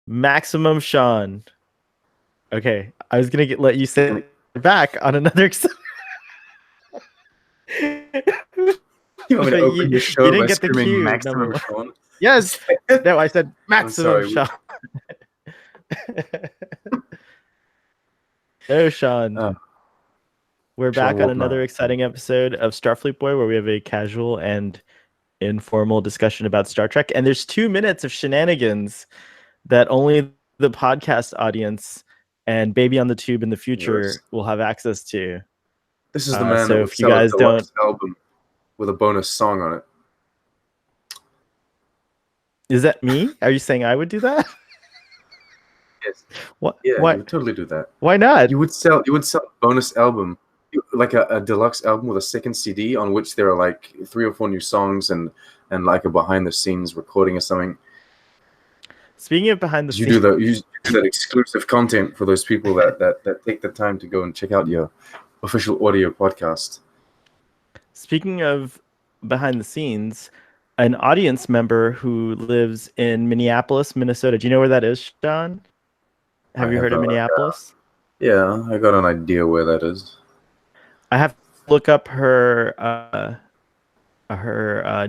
Maximum Sean. Okay, I was gonna let you say it back on another. You want me to open your show didn't by get the screaming cue, Maximum Sean? Yes. No, I said Maximum Sean. No, Sean. We're back on another exciting episode of Starfleet Boy, where we have a casual and informal discussion about Star Trek. And there's 2 minutes of shenanigans that only the podcast audience and Baby on the Tube in the future will have access to. This is the man so that would if you sell guys a deluxe album with a bonus song on it. Is that me? Are you saying I would do that? Yes. What? Yeah, Why? you would totally do that. Why not? You would sell a bonus album, like a deluxe album with a second CD on which there are like 3 or 4 new songs and like a behind the scenes recording or something. Speaking of behind the scenes, you do that exclusive content for those people that take the time to go and check out your official audio podcast. Speaking of behind the scenes, an audience member who lives in Minneapolis, Minnesota. Do you know where that is, Sean? Have you heard of Minneapolis? Yeah, I got an idea where that is. I have to look up her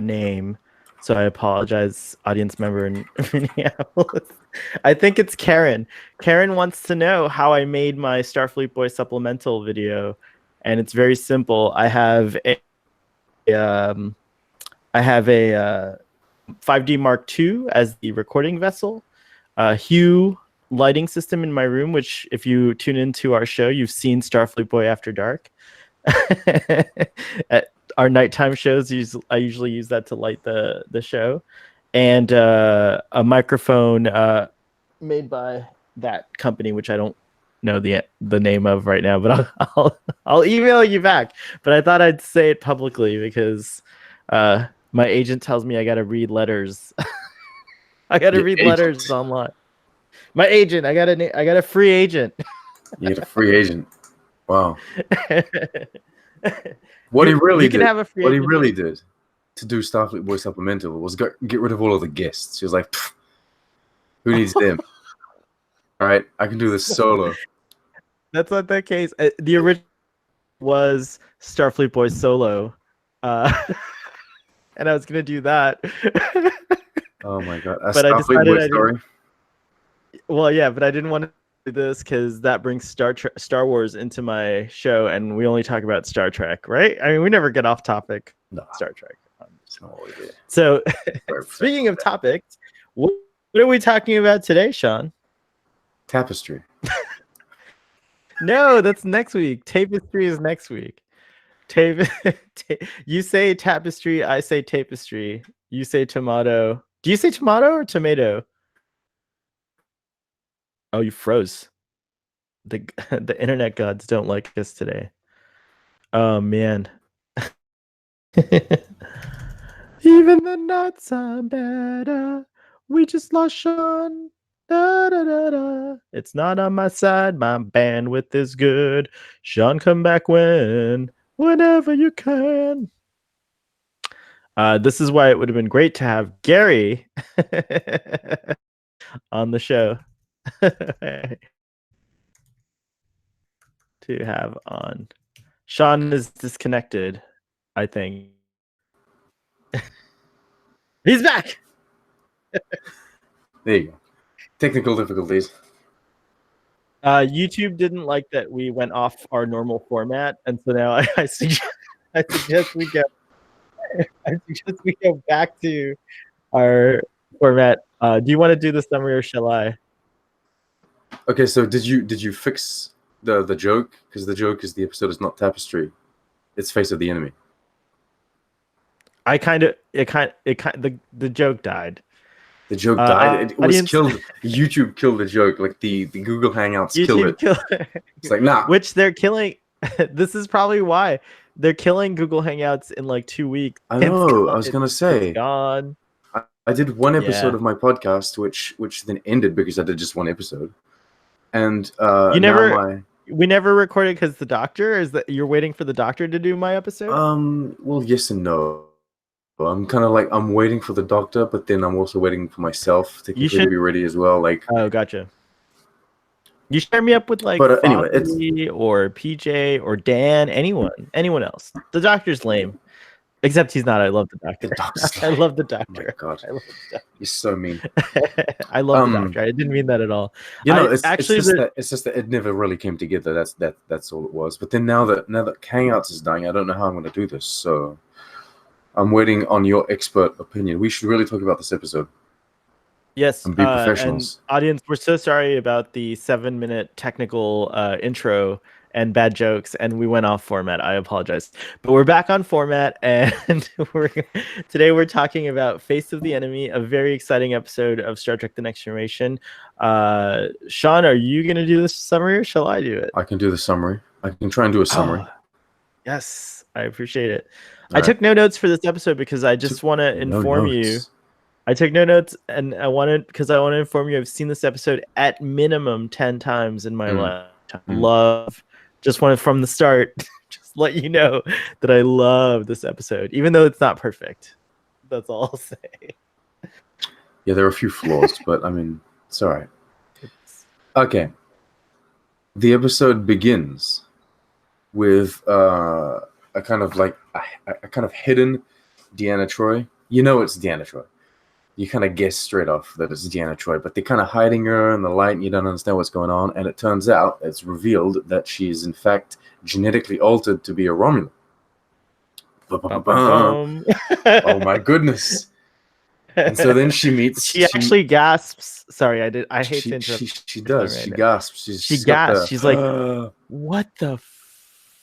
name, so I apologize, audience member in Minneapolis. I think it's Karen. Karen wants to know how I made my Starfleet Boy supplemental video, and it's very simple. I have a 5D Mark II as the recording vessel, a Hue lighting system in my room, which if you tune into our show, you've seen Starfleet Boy After Dark. At our nighttime shows, I usually use that to light the show, and a microphone made by that company, which I don't know the name of right now, but I'll email you back. But I thought I'd say it publicly because my agent tells me I got to read letters. I got to read letters online. My agent, I got a free agent. You get a free agent. Wow. What he really did to do Starfleet Boy Supplemental was get rid of all of the guests. He was like, who needs them? All right, I can do this solo. That's not the case. The original was Starfleet Boy Solo. And I was going to do that. Oh my God. But I decided well, yeah, but I didn't want to do this because that brings Star Wars into my show, and we only talk about Star Trek, right? I mean, we never get off topic. Star Trek. So, speaking of topics, what are we talking about today, Sean? Tapestry. No, that's next week. Tapestry is next week. You say tapestry, I say tapestry. You say tomato. Do you say tomato or tomato? Oh, you froze. The internet gods don't like us today. Oh man. Even the nights are better. We just lost Sean. Da, da, da, da. It's not on my side. My bandwidth is good. Sean, come back whenever you can. This is why it would have been great to have Gary on the show. To have on. Sean is disconnected, I think. He's back. There you go. Technical difficulties. YouTube didn't like that we went off our normal format, and so now I suggest we go. I suggest we go back to our format. Do you want to do the summary or shall I? Okay, so did you fix the joke? Because the joke is the episode is not Tapestry, it's Face of the Enemy. The joke died. The joke died. It was killed. YouTube killed the joke. Like the Google Hangouts killed it. It's like nah. Which they're killing. This is probably why they're killing Google Hangouts in like 2 weeks. I know. I was gonna say. Gone. I did one episode of my podcast, which then ended because I did just one episode. And we never recorded because the doctor is that you're waiting for the doctor to do my episode. Well, yes and no. I'm kind of like, I'm waiting for the doctor, but then I'm also waiting for myself to completely be ready as well. Like, oh, gotcha. You share me up with like but anyway, Fozzie or PJ or Dan, anyone else. The doctor's lame, except he's not. I love the doctor. the doctor's I lame. love the Oh my doctor. god, I love the doctor. you're so mean. I love the doctor. I didn't mean that at all. You know, I it's just that it never really came together. That's all it was. But then now that Hangouts is dying, I don't know how I'm going to do this. So I'm waiting on your expert opinion. We should really talk about this episode. Yes, And be professionals. and audience, we're so sorry about the 7-minute technical intro and bad jokes, and we went off format. I apologize, but we're back on format, and today we're talking about Face of the Enemy, a very exciting episode of Star Trek: The Next Generation. Sean, are you going to do this summary, or shall I do it? I can do the summary. I can try and do a summary. Oh, yes, I appreciate it. All I took no notes for this episode because I just want to inform you. I took no notes, and I want to inform you I've seen this episode at minimum 10 times in my lifetime. Love, just wanted from the start, just let you know that I love this episode, even though it's not perfect. That's all I'll say. Yeah, there are a few flaws, but I mean, it's all right. Okay. The episode begins with a kind of like a kind of hidden Deanna Troi. You know it's Deanna Troi. You kind of guess straight off that it's Deanna Troi, but they're kind of hiding her in the light and you don't understand what's going on. And it turns out, it's revealed that she is in fact genetically altered to be a Romulan. Oh my goodness. And so then she meets... She actually gasps. Sorry, I hate to interrupt. She does. Right she now. Gasps. She gasps. She's like, what the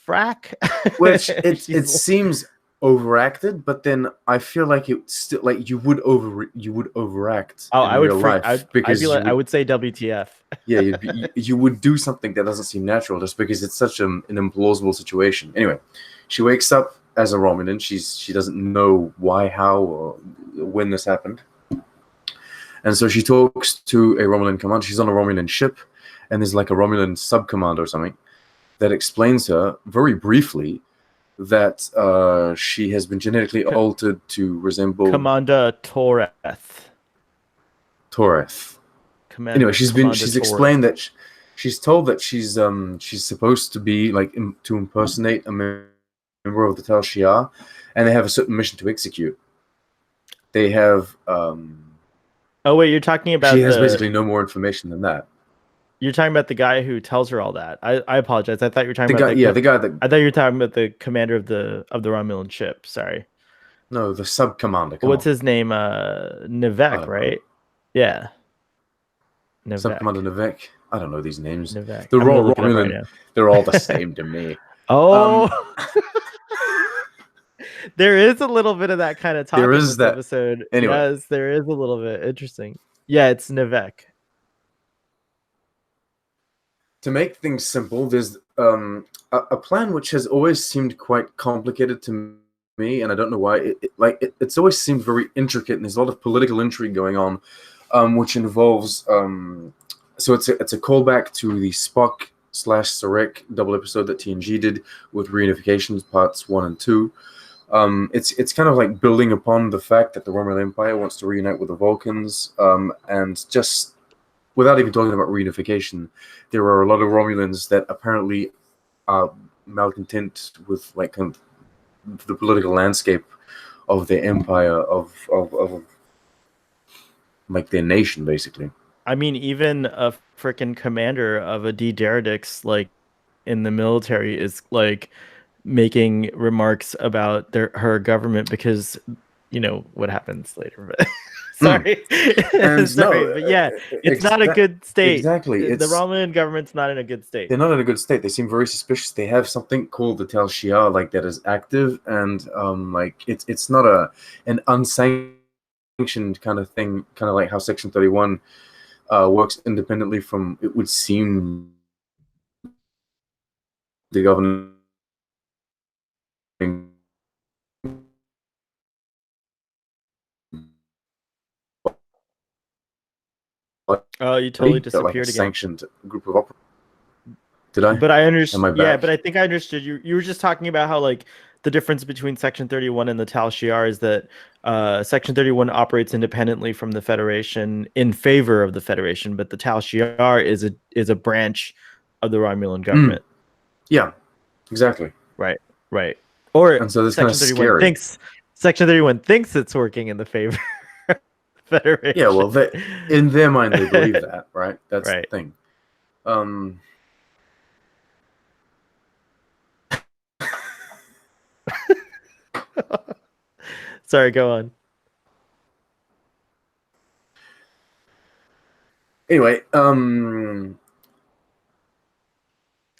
frack? Which it seems overacted, but then I feel like it still, like, you would overact in real life, because I would say WTF. Yeah, you would do something that doesn't seem natural just because it's such an implausible situation. Anyway, she wakes up as a Romulan. She doesn't know why, how, or when this happened, and so she talks to a Romulan commander. She's on a Romulan ship, and there's like a Romulan sub commander or something that explains her very briefly that she has been genetically altered to resemble Commander Toreth. Anyway, she's explained that she's told that she's supposed to be like to impersonate a member of the Tal Shiar, and they have a certain mission to execute. They have. Oh wait, you're talking about. She has basically no more information than that. You're talking about the guy who tells her all that. I apologize. I thought you were talking about the guy that. I thought you were talking about the commander of the Romulan ship. Sorry. No, the sub commander. What's his name? Nivek, right? Yeah. Nivek. Sub Commander Nivek. I don't know these names. Nivek. They're all Romulan. Right, they're all the same to me. Oh. There is a little bit of that kind of talk in this episode. Anyway. Yes, there is a little bit. Interesting. Yeah, it's Nivek. To make things simple, there's a plan which has always seemed quite complicated to me, and I don't know why. It's always seemed very intricate, and there's a lot of political intrigue going on, which involves. So it's a callback to the Spock/Sarek double episode that TNG did with reunification parts 1 and 2. It's kind of like building upon the fact that the Romulan Empire wants to reunite with the Vulcans, and just without even talking about reunification, there are a lot of Romulans that apparently are malcontent with like kind of the political landscape of their empire, of like their nation, basically. I mean, even a freaking commander of a D-Deradix, like in the military, is like making remarks about her government because you know what happens later. But sorry, sorry, but yeah, it's not a good state. Exactly, the Romulan government's not in a good state. They're not in a good state. They seem very suspicious. They have something called the Tal Shiar, like that is active, and like it's not an unsanctioned kind of thing, kind of like how Section 31 works independently from, it would seem, the government. Oh, you totally disappeared again. Sanctioned group of operators. Did I? But I Am I understand. Yeah, but back? I think I understood you. You were just talking about how like the difference between Section 31 and the Tal Shiar is that Section 31 operates independently from the Federation in favor of the Federation, but the Tal Shiar is a branch of the Romulan government. Yeah, exactly. Right. Right. Or And so that's kind of Section 31 scary. thinks it's working in the favor of the Yeah, Federation. well, in their mind, they believe that, right? That's the Right. thing. Sorry, go on. Anyway,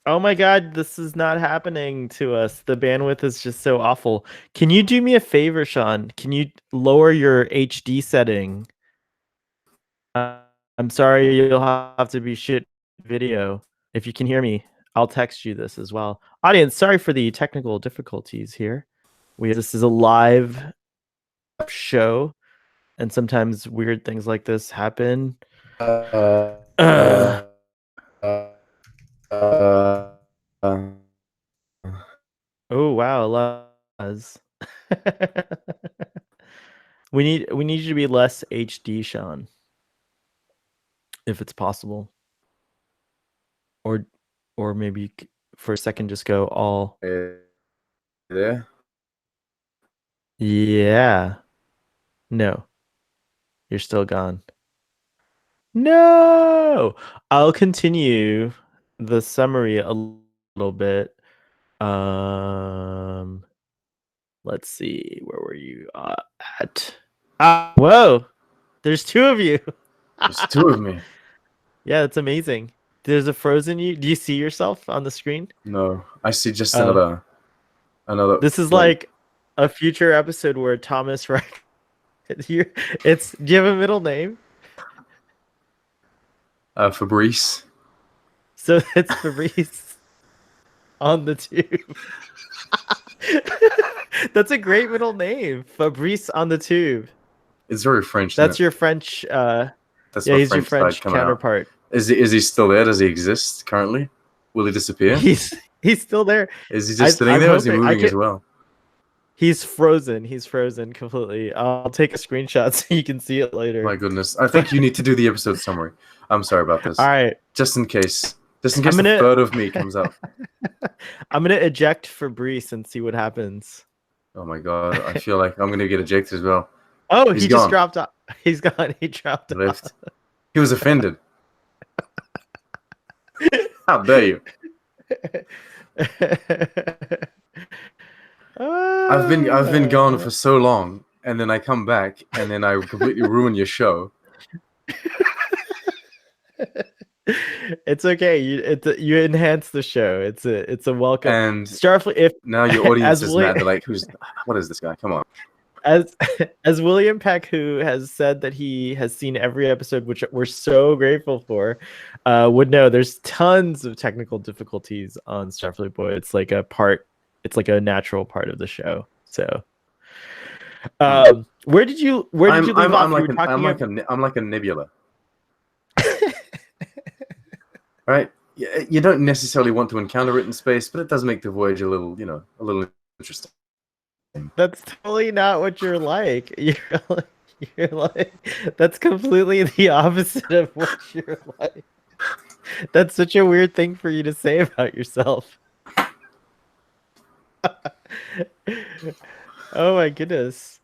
Oh my god, this is not happening to us. The bandwidth is just so awful. Can you do me a favor, Sean? Can you lower your HD setting? I'm sorry, you'll have to be shit video. If you can hear me, I'll text you this as well. Audience, sorry for the technical difficulties here. This is a live show, and sometimes weird things like this happen. uh, uh, uh, Oh wow, Laz. we need you to be less HD, Sean, if it's possible. Or maybe for a second just go all. there. Yeah. No. You're still gone. No. I'll continue the summary a little bit. Let's see. Where were you at? Whoa. There's two of you. There's two of me. Yeah, that's amazing. There's a frozen you. Do you see yourself on the screen? No, I see just Oh. another. This is like a future episode where Thomas Rex. Do you have a middle name? Fabrice. So it's Fabrice on the tube. That's a great middle name, Fabrice on the tube. It's very French. That's your French. That's yeah, my he's your French French counterpart. Is he still there? Does he exist currently? Will he disappear? He's still there. Is he just sitting there, or is he moving as well? He's frozen. He's frozen completely. I'll take a screenshot so you can see it later. My goodness, I think you need to do the episode summary. I'm sorry about this. All right. Just in case the third of me comes up. I'm gonna eject Fabrice and see what happens. Oh my god, I feel like I'm gonna get ejected as well. Oh, he just dropped off. He's gone. He dropped off. He was offended. How dare you? I've been gone for so long, and then I come back, and then I completely ruin your show. It's okay. You enhance the show. It's a welcome. And Starfleet. If now your audience is mad, they're like, what is this guy? Come on. As William Peck, who has said that he has seen every episode, which we're so grateful for, would know there's tons of technical difficulties on Starfleet Boy. It's like a natural part of the show. So, where did you leave off? I'm like a nebula. Right? You don't necessarily want to encounter it in space, but it does make the voyage a little interesting. That's totally not what you're like. You're like that's completely the opposite of what you're like. That's such a weird thing for you to say about yourself. Oh my goodness.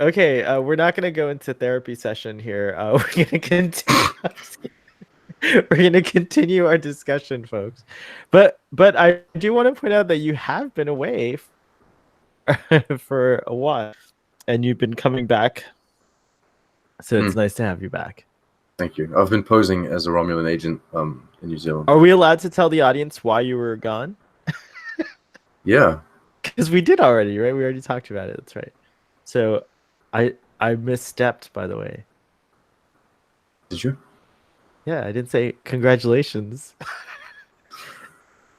Okay, we're not gonna go into therapy session here. We're gonna continue. We're gonna continue our discussion, folks. But I do want to point out that you have been away for a while, and you've been coming back. So it's nice to have you back. Thank you. I've been posing as a Romulan agent in New Zealand. Are we allowed to tell the audience why you were gone? Yeah. Because we did already, right? We already talked about it. That's right. So I misstepped, by the way. Did you? Yeah, I didn't say congratulations.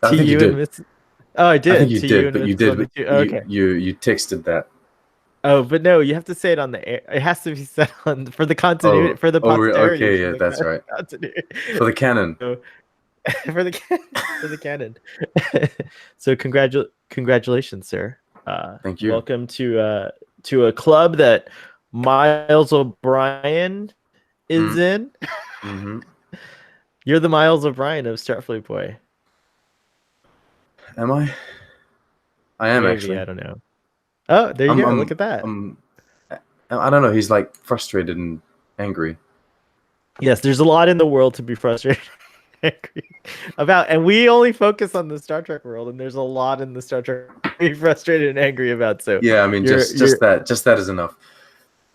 I think you did. Oh, I did. I think you did, but you did. But okay. You texted that. Oh, but no, you have to say it on the air. It has to be said on for the continuity for the posterity. Okay, yeah, that's right. For the canon. for the for the canon. So congratulations, sir. Thank you. Welcome to a club that Miles O'Brien is in. Mm-hmm. You're the Miles O'Brien of Starfleet Boy. Am I? I am. Maybe, actually. I don't know. Oh, there you go. Look at that. I don't know. He's like frustrated and angry. Yes, there's a lot in the world to be frustrated angry about, and we only focus on the Star Trek world, and there's a lot in the Star Trek to be frustrated and angry about. So yeah, I mean, just that is enough.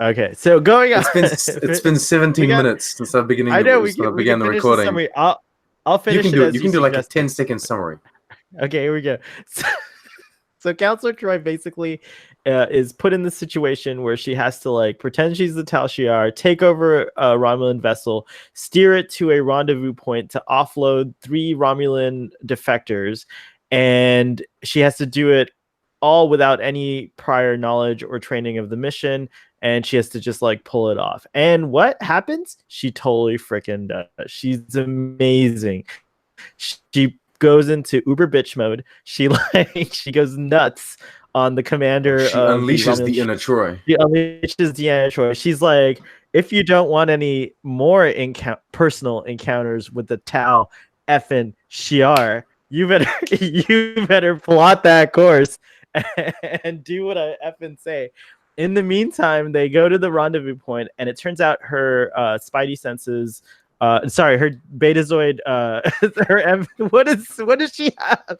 Okay, so going on. It's been 17 minutes since I began. I know we began the recording. Summary. I'll finish. You can do like a 10-second summary. Okay, here we go. So Counselor Troi basically is put in the situation where she has to like pretend she's the Tal Shiar, take over a Romulan vessel, steer it to a rendezvous point to offload 3 Romulan defectors, and she has to do it all without any prior knowledge or training of the mission, and she has to just like pull it off. And what happens? She totally freaking does. She's amazing. She goes into uber bitch mode. She goes nuts on the commander. She unleashes the inner Troi. She unleashes the inner Troi. She's like, if you don't want any more personal encounters with the Tal effing Shiar, you better plot that course and do what I effing say. In the meantime, they go to the rendezvous point, and it turns out her spidey senses. Sorry, her Betazoid. What does she have?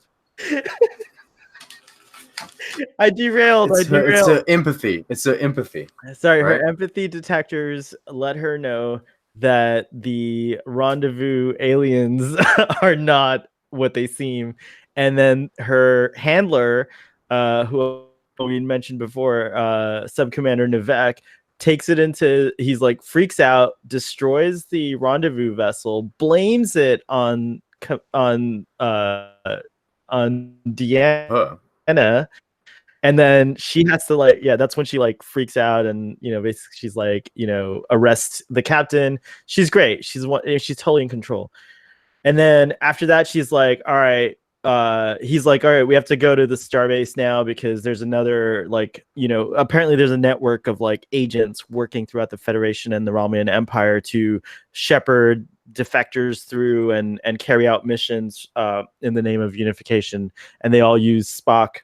I derailed. It's her empathy. It's her empathy. Sorry, right? Her empathy detectors let her know that the rendezvous aliens are not what they seem, and then her handler, who we mentioned before, Sub Commander Nivek, takes it into, he's like freaks out, destroys the rendezvous vessel, blames it on Deanna, and then she has to like, yeah, that's when she like freaks out, and basically she's like, arrest the captain. She's great. She's totally in control. And then after that, she's like, all right. He's like, all right, we have to go to the starbase now because there's another, like, apparently there's a network of like agents working throughout the Federation and the Romulan Empire to shepherd defectors through and carry out missions in the name of unification. And they all use Spock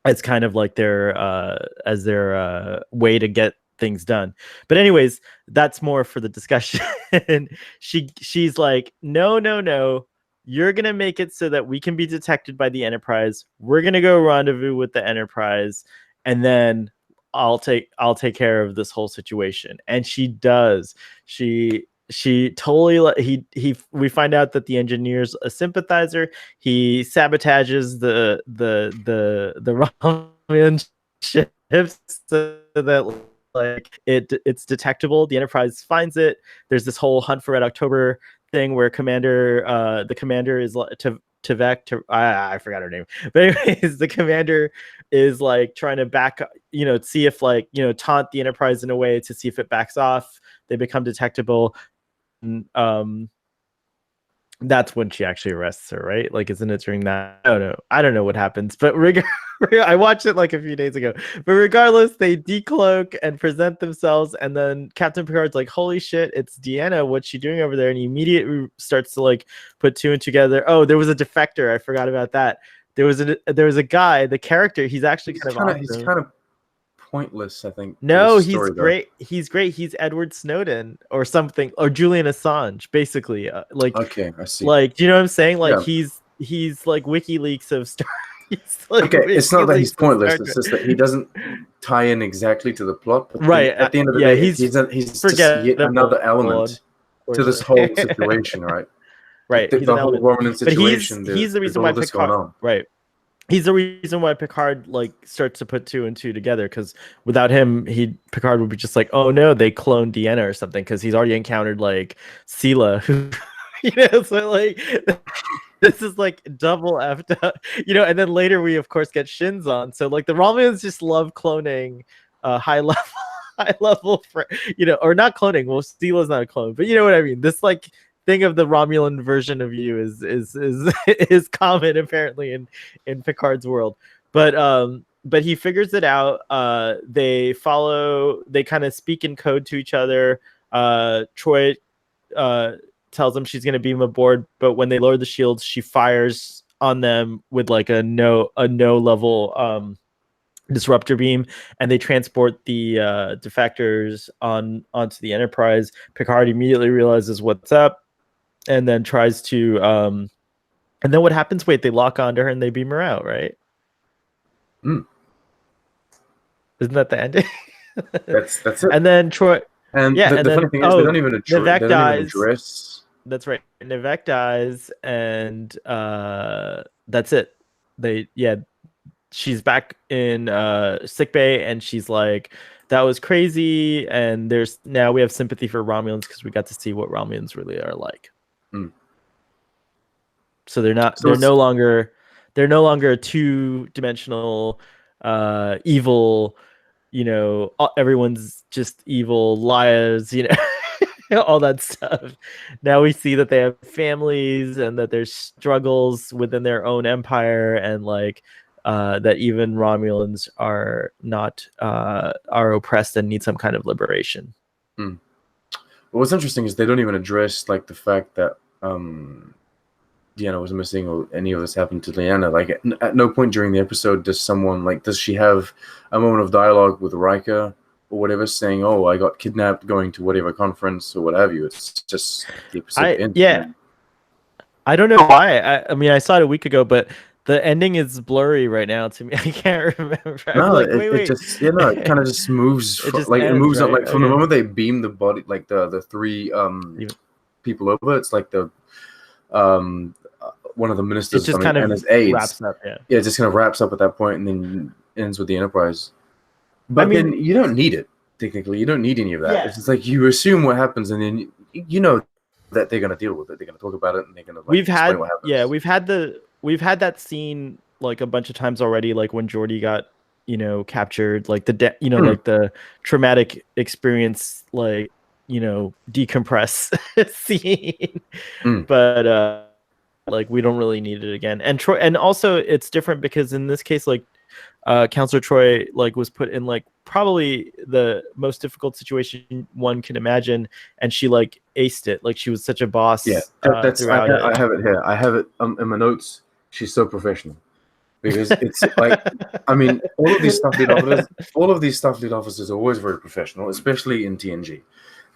as kind of like their way to get things done. But anyways, that's more for the discussion. She's like, no. You're going to make it so that we can be detected by the Enterprise. We're going to go rendezvous with the Enterprise, and then I'll take care of this whole situation. And she does. She totally we find out that the engineer's a sympathizer. He sabotages the Romulan ships so that like it's detectable. The Enterprise finds it. There's this whole Hunt for Red October thing where the commander is Tevek. I forgot her name, but anyways, the commander is like trying to back, see if like taunt the Enterprise in a way to see if it backs off. They become detectable. And, that's when she actually arrests her, right? Like, isn't it during that? I don't know what happens, but I watched it like a few days ago. But regardless, they decloak and present themselves, and then Captain Picard's like, "Holy shit, it's Deanna! What's she doing over there?" And he immediately starts to like put 2 and 2 together. Oh, there was a defector. I forgot about that. There was a guy. The character. He's actually kind of awesome. He's kind of pointless, I think. No, he's great. He's great. He's Edward Snowden or something, or Julian Assange, basically. Okay, I see. Like, do you know what I'm saying? Like, yeah. He's like WikiLeaks of Star. Like okay, it's not that he's pointless. It's just that he doesn't tie in exactly to the plot. But right. At the end of the day, he's just yet another element to this whole situation, right? Right. The whole Romulan situation. But he's the reason why Picard. Right. He's the reason why Picard like starts to put 2 and 2 together, because without him, Picard would be just like, oh no, they cloned Deanna or something, because he's already encountered like Sela, so like this is like double effed up, and then later we of course get Shinzon. So like the Romulans just love cloning high level or not cloning. Well, Sela's not a clone, but you know what I mean. This like thing of the Romulan version of you is common apparently in Picard's world. But he figures it out. They kind of speak in code to each other. Troi tells them she's going to beam aboard, but when they lower the shields, she fires on them with like a no level disruptor beam, and they transport the defectors onto the Enterprise. Picard immediately realizes what's up, and then tries to and then what happens? Wait, they lock onto her and they beam her out, right? Mm. Isn't that the ending? That's it. And then Troi, And yeah, and the then funny thing is, they don't even address. That's right. Nivek dies, and that's it. She's back in sick bay, and she's like, that was crazy, and now we have sympathy for Romulans because we got to see what Romulans really are like. Mm. So they're no longer a two-dimensional evil, everyone's just evil liars, all that stuff. Now we see that they have families and that there's struggles within their own empire, and like that even Romulans are not are oppressed and need some kind of liberation. Mm. What's interesting is they don't even address like the fact that Deanna was missing, or any of this happened to Deanna. Like at no point during the episode does she have a moment of dialogue with Riker or whatever, saying, "Oh, I got kidnapped going to whatever conference or what have you." It's just the episode ends. Yeah, I don't know why. I mean, I saw it a week ago, but the ending is blurry right now to me. I can't remember. No, like, it kind of just moves. It moves up. Like from the moment they beam the body, like the three people over, it's like the one of the ministers just kind and of his aides wraps up. Yeah, it just kind of wraps up at that point, and then ends with the Enterprise. But then you don't need it. Technically, you don't need any of that. Yeah. It's just like you assume what happens, and then you know that they're going to deal with it. They're going to talk about it, and they're going to explain what happens. We've had that scene like a bunch of times already, like when Geordi got captured, like like the traumatic experience, like decompress scene. But like we don't really need it again. And Troi, and also it's different because in this case, like Counselor Troi like was put in like probably the most difficult situation one can imagine, and she like aced it. Like she was such a boss. Yeah, that's I have it here. I have it in my notes. She's so professional, because it's like, I mean, all of these Starfleet officers are always very professional, especially in TNG.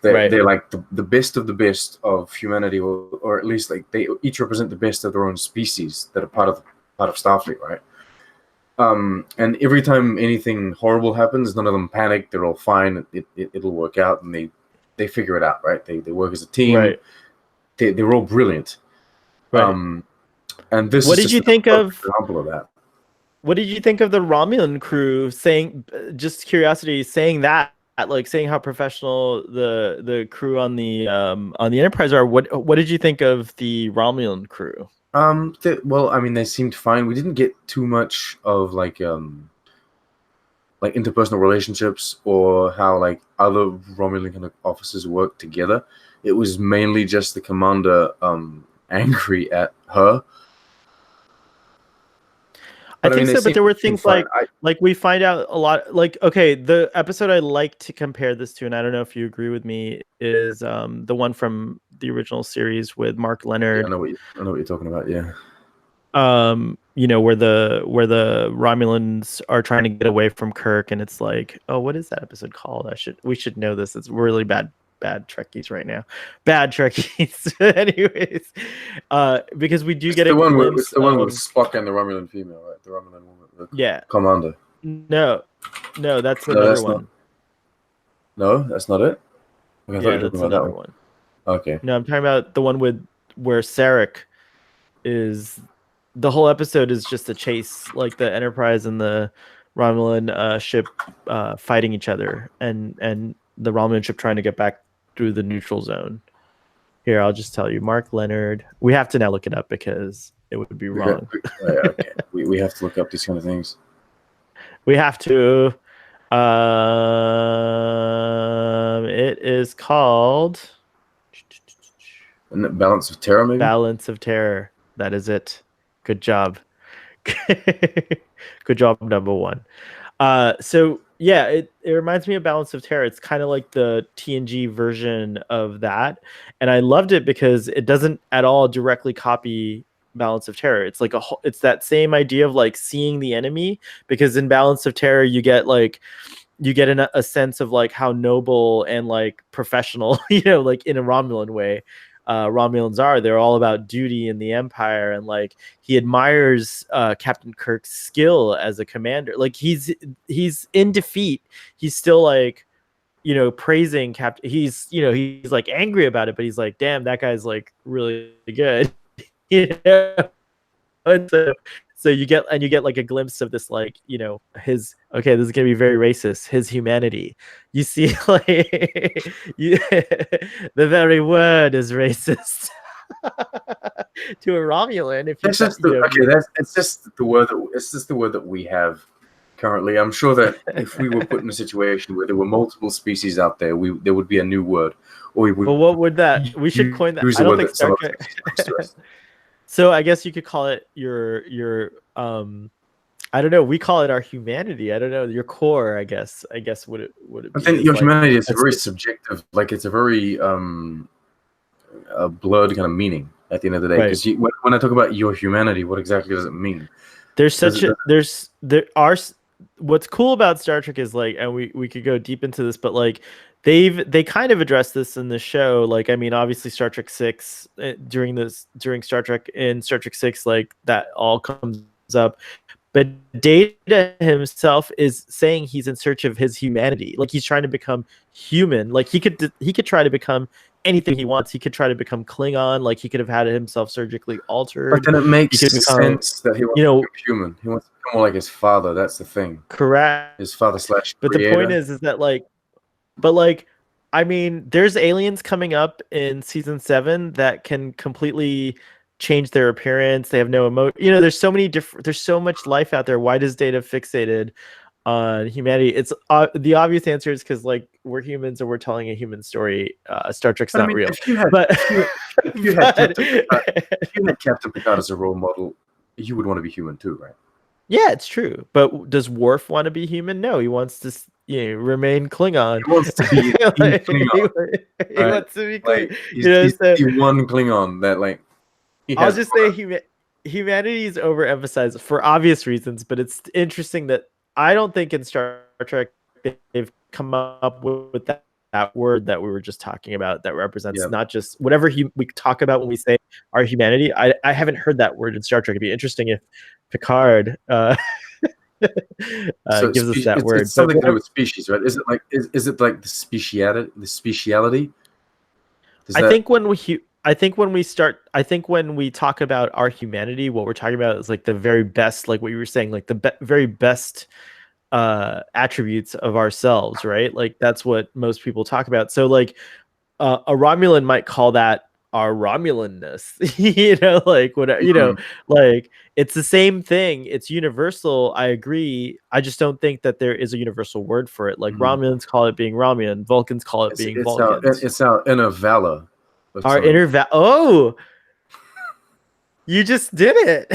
They're like the best of the best of humanity, or at least like they each represent the best of their own species that are part of Starfleet, right? And every time anything horrible happens, none of them panic. They're all fine. It'll work out, and they figure it out, right? They work as a team. Right. They're all brilliant. Right. And this what did you think of example of that? What did you think of the Romulan crew saying, just curiosity, saying that, like saying how professional the crew on the Enterprise are? What did you think of the Romulan crew? Well, I mean, they seemed fine. We didn't get too much of like interpersonal relationships or how like other Romulan kind of officers work together. It was mainly just the commander angry at her. But I think so, but there were things like we find out a lot. Like, okay, the episode I like to compare this to, and I don't know if you agree with me, is the one from the original series with Mark Leonard. Yeah, I know what you're talking about. Yeah. Where the Romulans are trying to get away from Kirk, and it's like, oh, what is that episode called? We should know this. It's really bad Trekkies right now. Bad Trekkies. Anyways, because we do get a glimpse. It's the one with Spock and the Romulan female, right? The Romulan woman. The commander. No, that's another one. No, that's not it. Okay, yeah, that's another one. Okay. No, I'm talking about the one where Sarek is. The whole episode is just a chase, like the Enterprise and the Romulan ship fighting each other, and the Romulan ship trying to get back through the neutral zone. Here, I'll just tell you, Mark Leonard. We have to now look it up because it would be wrong. Okay. we have to look up these kind of things. We have to. It is called. And balance of terror, maybe. Balance of terror. That is it. Good job. Good job, number one. So yeah, it reminds me of Balance of Terror. It's kind of like the TNG version of that, and I loved it because it doesn't at all directly copy Balance of Terror. It's like it's that same idea of like seeing the enemy, because in Balance of Terror you get like a sense of like how noble and like professional, like in a Romulan way, Romulans are. They're all about duty in the Empire, and like he admires Captain Kirk's skill as a commander. Like he's in defeat, he's still like praising Captain. He's like angry about it, but he's like, damn, that guy's like really good. you know and so you get like a glimpse of this, like his, okay, this is gonna be very racist, his humanity. You see, like the very word is racist to a Romulan. If you That's just it's just the word that we have currently. I'm sure that if we were put in a situation where there were multiple species out there, there would be a new word, or we would. But what would that? We should coin that. I don't think Star Trek. So I guess you could call it your I don't know. We call it our humanity. I don't know, your core. I guess would it be? I think your humanity is very subjective. Like it's a very a blurred kind of meaning at the end of the day. Because when I talk about your humanity, what exactly does it mean? What's cool about Star Trek is like, and we could go deep into this, but like they kind of address this in the show. Like, I mean, obviously Star Trek 6 during Star Trek 6, like that all comes up. But Data himself is saying he's in search of his humanity. Like he's trying to become human. Like he could try to become anything he wants. He could try to become Klingon. Like he could have had himself surgically altered. But then it makes sense that he wants to become human. He wants to become more like his father. That's the thing. Correct. His father / But the point is that like, but like, I mean, there's aliens coming up in season 7 that can completely change their appearance. They have no emotion. There's so much life out there. Why does Data fixated on humanity? It's the obvious answer is because like we're humans and we're telling a human story. Star Trek's not real. If you had Captain Picard as a role model, you would want to be human too, right? Yeah, it's true. But does Worf want to be human? No, he wants to remain Klingon. He wants to be Klingon. He wants to be Klingon. Like, he's the one Klingon that like. I'll just say humanity is overemphasized for obvious reasons, but it's interesting that I don't think in Star Trek they've come up with that word that we were just talking about that represents not just whatever we talk about when we say our humanity. I haven't heard that word in Star Trek. It'd be interesting if Picard gives us that word. It's something to do with species, right? Is it like the speciality? I think when we talk about our humanity, what we're talking about is like the very best, like what you were saying, like the very best attributes of ourselves, right? Like that's what most people talk about. So like a Romulan might call that our Romulanness, like whatever, like it's the same thing. It's universal. I agree. I just don't think that there is a universal word for it. Like Romulans call it being Romulan, Vulcans call it being Vulcans. It's our inner valor. Our inner Oh, you just did it.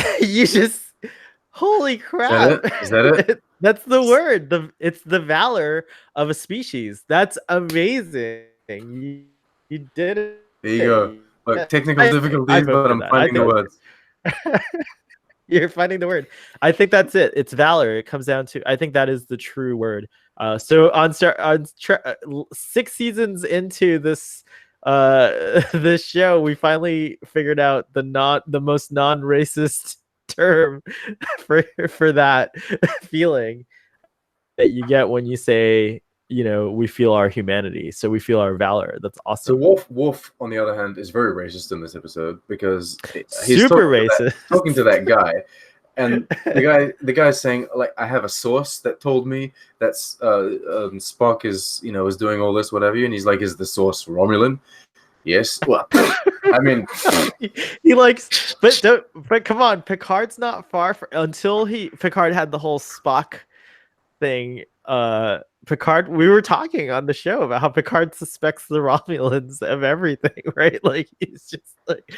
Holy crap. Is that it? That's the word. It's the valor of a species. That's amazing. You did it. There you go. Look, technical difficulties, but I'm finding the words. You're finding the word. I think that's it. It's valor. It comes down to, I think that is the true word. So on 6 seasons into this this show, we finally figured out the most non-racist term for that feeling that you get when you say, we feel our humanity. So we feel our valor. That's awesome. So Worf, on the other hand, is very racist in this episode because he's super racist. Talking to that guy, and the guy's saying like, I have a source that told me that Spock is is doing all this whatever, and he's like, is the source Romulan? Yes. Well, I mean, he likes, but come on, Picard's not far until Picard had the whole Spock thing. Picard, we were talking on the show about how Picard suspects the Romulans of everything, right? Like he's just like.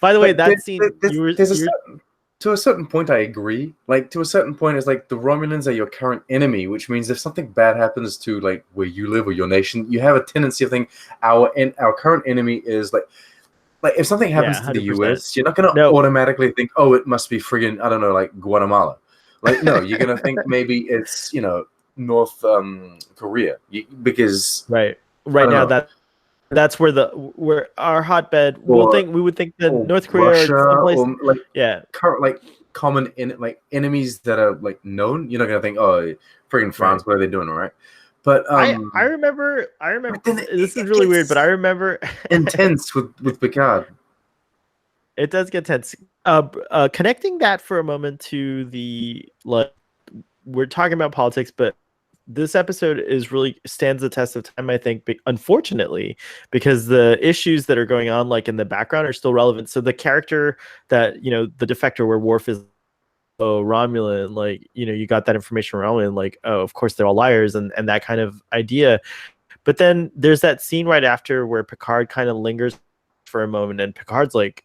By the way, Like that scene there's a certain, to a certain point, I agree. Like to a certain point, it's like the Romulans are your current enemy, which means if something bad happens to like where you live or your nation, you have a tendency of thinking our current enemy is like if something happens to the 100%. US, you're not gonna No, automatically think, oh, it must be friggin' I don't know, like Guatemala. Like no, you're gonna think maybe it's North Korea because right, I right don't now know, that's where our hotbed. We would think that or North Korea Russia or someplace. or like Yeah, current like common like enemies that are like known. You're not gonna think, oh, friggin' right. France, what are they doing, all right? But I remember. but then This is it really weird, but I gets remember. intense with Picard. It does get tense. Connecting that for a moment to the like, we're talking about politics, but this episode is really stands the test of time, I think, unfortunately, because the issues that are going on like in the background are still relevant. So the character that the defector where Worf is Romulan, like you got that information from Romulan, like of course they're all liars and that kind of idea. But then there's that scene right after where Picard kind of lingers for a moment, and Picard's like,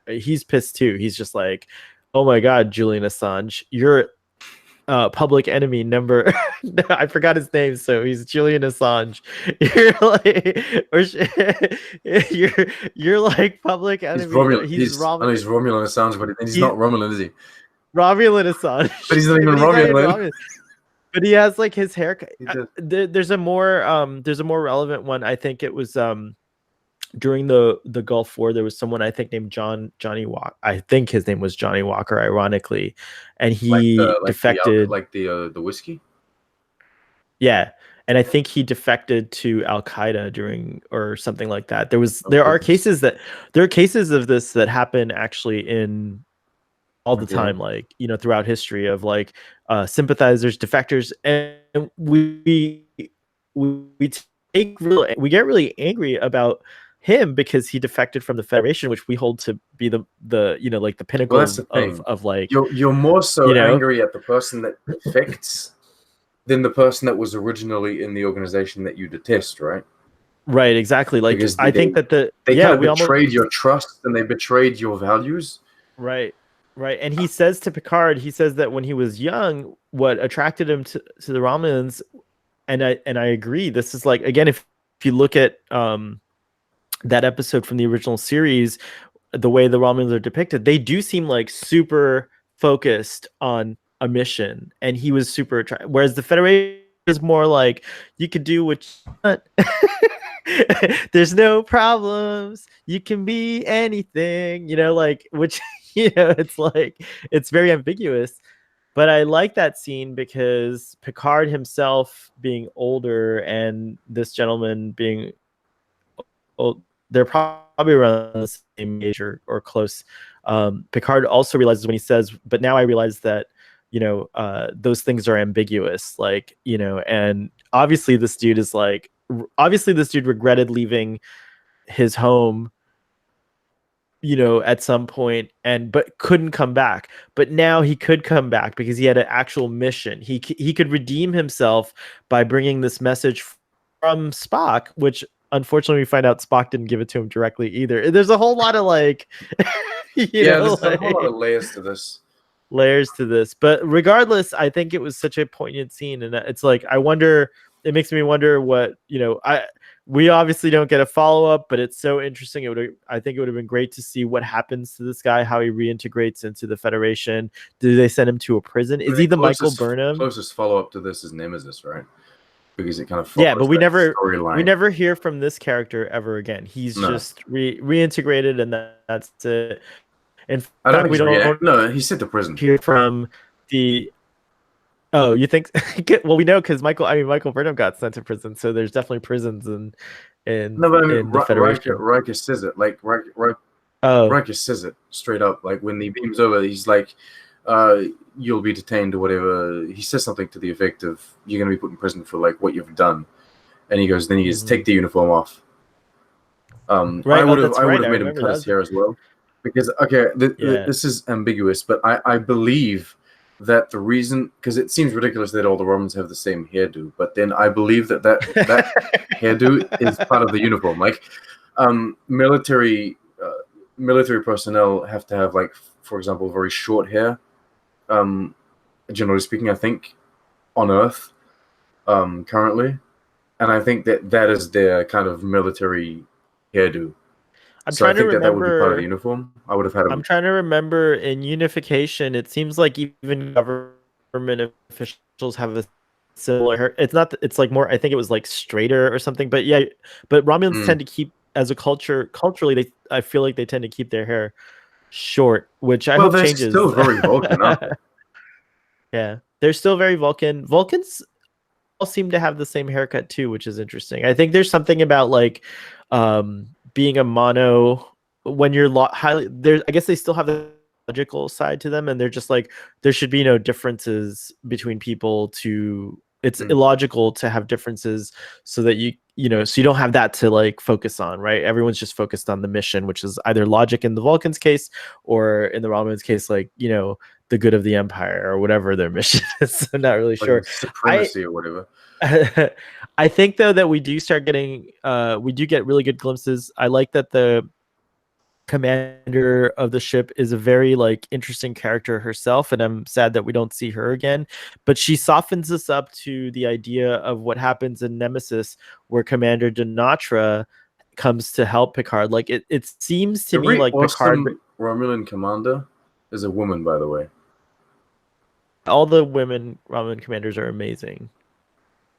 he's pissed too. He's just like, oh my god, Julian Assange, you're public enemy number. I forgot his name, so he's Julian Assange. You're like, you're like public He's enemy. Romulan. I know he's Romulan Assange, but he's He's not Romulan, is he? Romulan Assange. But he's not even But he's not even Romulan. Romulan. But he has like his haircut. He just, There's a more relevant one. I think it was during the Gulf War. There was someone I think named Johnny Walker. I think his name was Johnny Walker, ironically, and he defected. The whiskey. Yeah, and I think he defected to Al Qaeda during or something like that. There are cases of this that happen actually in all the time, like throughout history of like sympathizers, defectors, and we we get really angry about him because he defected from the Federation, which we hold to be the like the pinnacle That's the thing. of like You're more so angry at the person that defects than the person that was originally in the organization that you detest, right? Right, exactly. Like because I think that they kind of betrayed your trust and they betrayed your values. Right. Right. And he says to Picard, he says that when he was young, what attracted him to the Romulans, and I agree. This is like, again, if you look at that episode from the original series, the way the Romulans are depicted, they do seem like super focused on a mission, and he was super attracted. Whereas the Federation is more like, you could do what you want. There's no problems. You can be anything, like, which, it's like, it's very ambiguous. But I like that scene because Picard himself being older and this gentleman being old, they're probably around the same age or close. Picard also realizes when he says, but now I realize that, those things are ambiguous, like, and obviously this dude regretted leaving his home, at some point but couldn't come back. But now he could come back because he had an actual mission. He could redeem himself by bringing this message from Spock, which unfortunately we find out Spock didn't give it to him directly either. There's a whole lot of like, there's a whole lot of layers to this. But regardless, I think it was such a poignant scene, and it's like, it makes me wonder what, we obviously don't get a follow-up, but it's so interesting. I think it would have been great to see what happens to this guy, how he reintegrates into the Federation. Do they send him to a prison? Is he the Michael Burnham? Closest follow-up to this is Nemesis, right? Because it kind of but we never hear from this character ever again. He's just reintegrated, and that's it. In fact, we don't. No, he's sent to prison. Hear from the. Oh, you think? Well, we know because Michael Burnham got sent to prison, so there's definitely prisons in the Federation. Riker says it, like Riker says it straight up. Like when he beams over, he's like, "You'll be detained or whatever." He says something to the effect of, "You're going to be put in prison for like what you've done," and he goes, "Take the uniform off." Right. I would have made him cut his hair as well, because this is ambiguous, but I believe that the reason, because it seems ridiculous that all the Romans have the same hairdo, but then I believe that hairdo is part of the uniform. Like, military military personnel have to have, like, for example, very short hair. Um, generally speaking, I think on Earth, currently, and I think that is their kind of military hairdo. I'm So I trying to think that would be part of the remember. uniform. I would have had I'm a trying to remember in unification. It seems like even government officials have a similar hair. It's not. It's like more. I think it was like straighter or something. But yeah, but Romulans mm. tend to keep as a culture. Culturally, they. I feel like they tend to keep their hair short, which I Well, hope they're still changes. very Vulcan, aren't they? Yeah, they're still very Vulcan. Vulcans all seem to have the same haircut too, which is interesting. I think there's something about like being a mono when you're highly there. I guess they still have the logical side to them, and they're just like there should be no differences between people. To it's Mm. illogical to have differences so that so you don't have that to like focus on, right? Everyone's just focused on the mission, which is either logic in the Vulcans case or in the Romans case, like the good of the empire or whatever their mission is. I'm not really Like sure. I supremacy or whatever. I think though that we do start getting we do get really good glimpses. I like that the commander of the ship is a very like interesting character herself, and I'm sad that we don't see her again, but she softens us up to the idea of what happens in Nemesis, where Commander Denatra comes to help Picard. Like it seems to The me very like Picard, awesome Romulan commander is a woman, by the way. all the women Romulan commanders are amazing.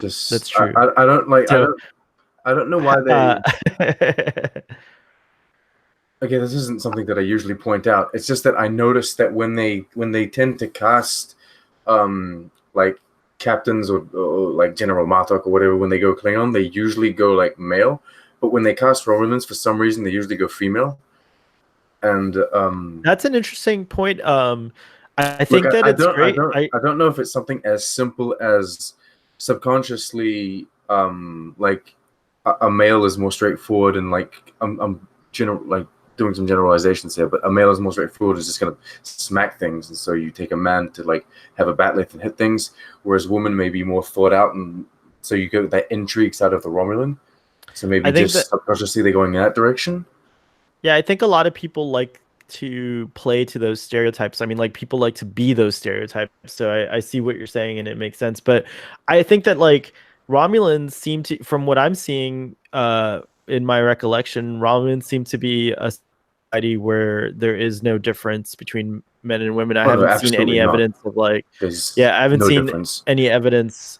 Just That's true. I don't like So I don't know why uh they. Okay, this isn't something that I usually point out. It's just that I noticed that when they tend to cast like captains or like General Martok or whatever, when they go Klingon, they usually go like male. But when they cast Romulans, for some reason, they usually go female. And That's an interesting point. I look, think that I it's don't, I great. don't, I don't know if it's something as simple as subconsciously, like a male is more straightforward, and like I'm general, like doing some generalizations here, but a male is more straightforward, is just gonna smack things, and so you take a man to like have a bat lift and hit things, whereas women may be more thought out, and so you get that intrigue side of the Romulan. So maybe I think that just subconsciously they're going in that direction. yeah, I think a lot of people like to play to those stereotypes. I mean, like people like to be those stereotypes. So I see what you're saying and it makes sense. But I think that like Romulans seem to, from what I'm seeing, in my recollection, Romulans seem to be a society where there is no difference between men and women. I Oh no, haven't seen absolutely any not. evidence of like, There's yeah, I haven't no seen difference. any evidence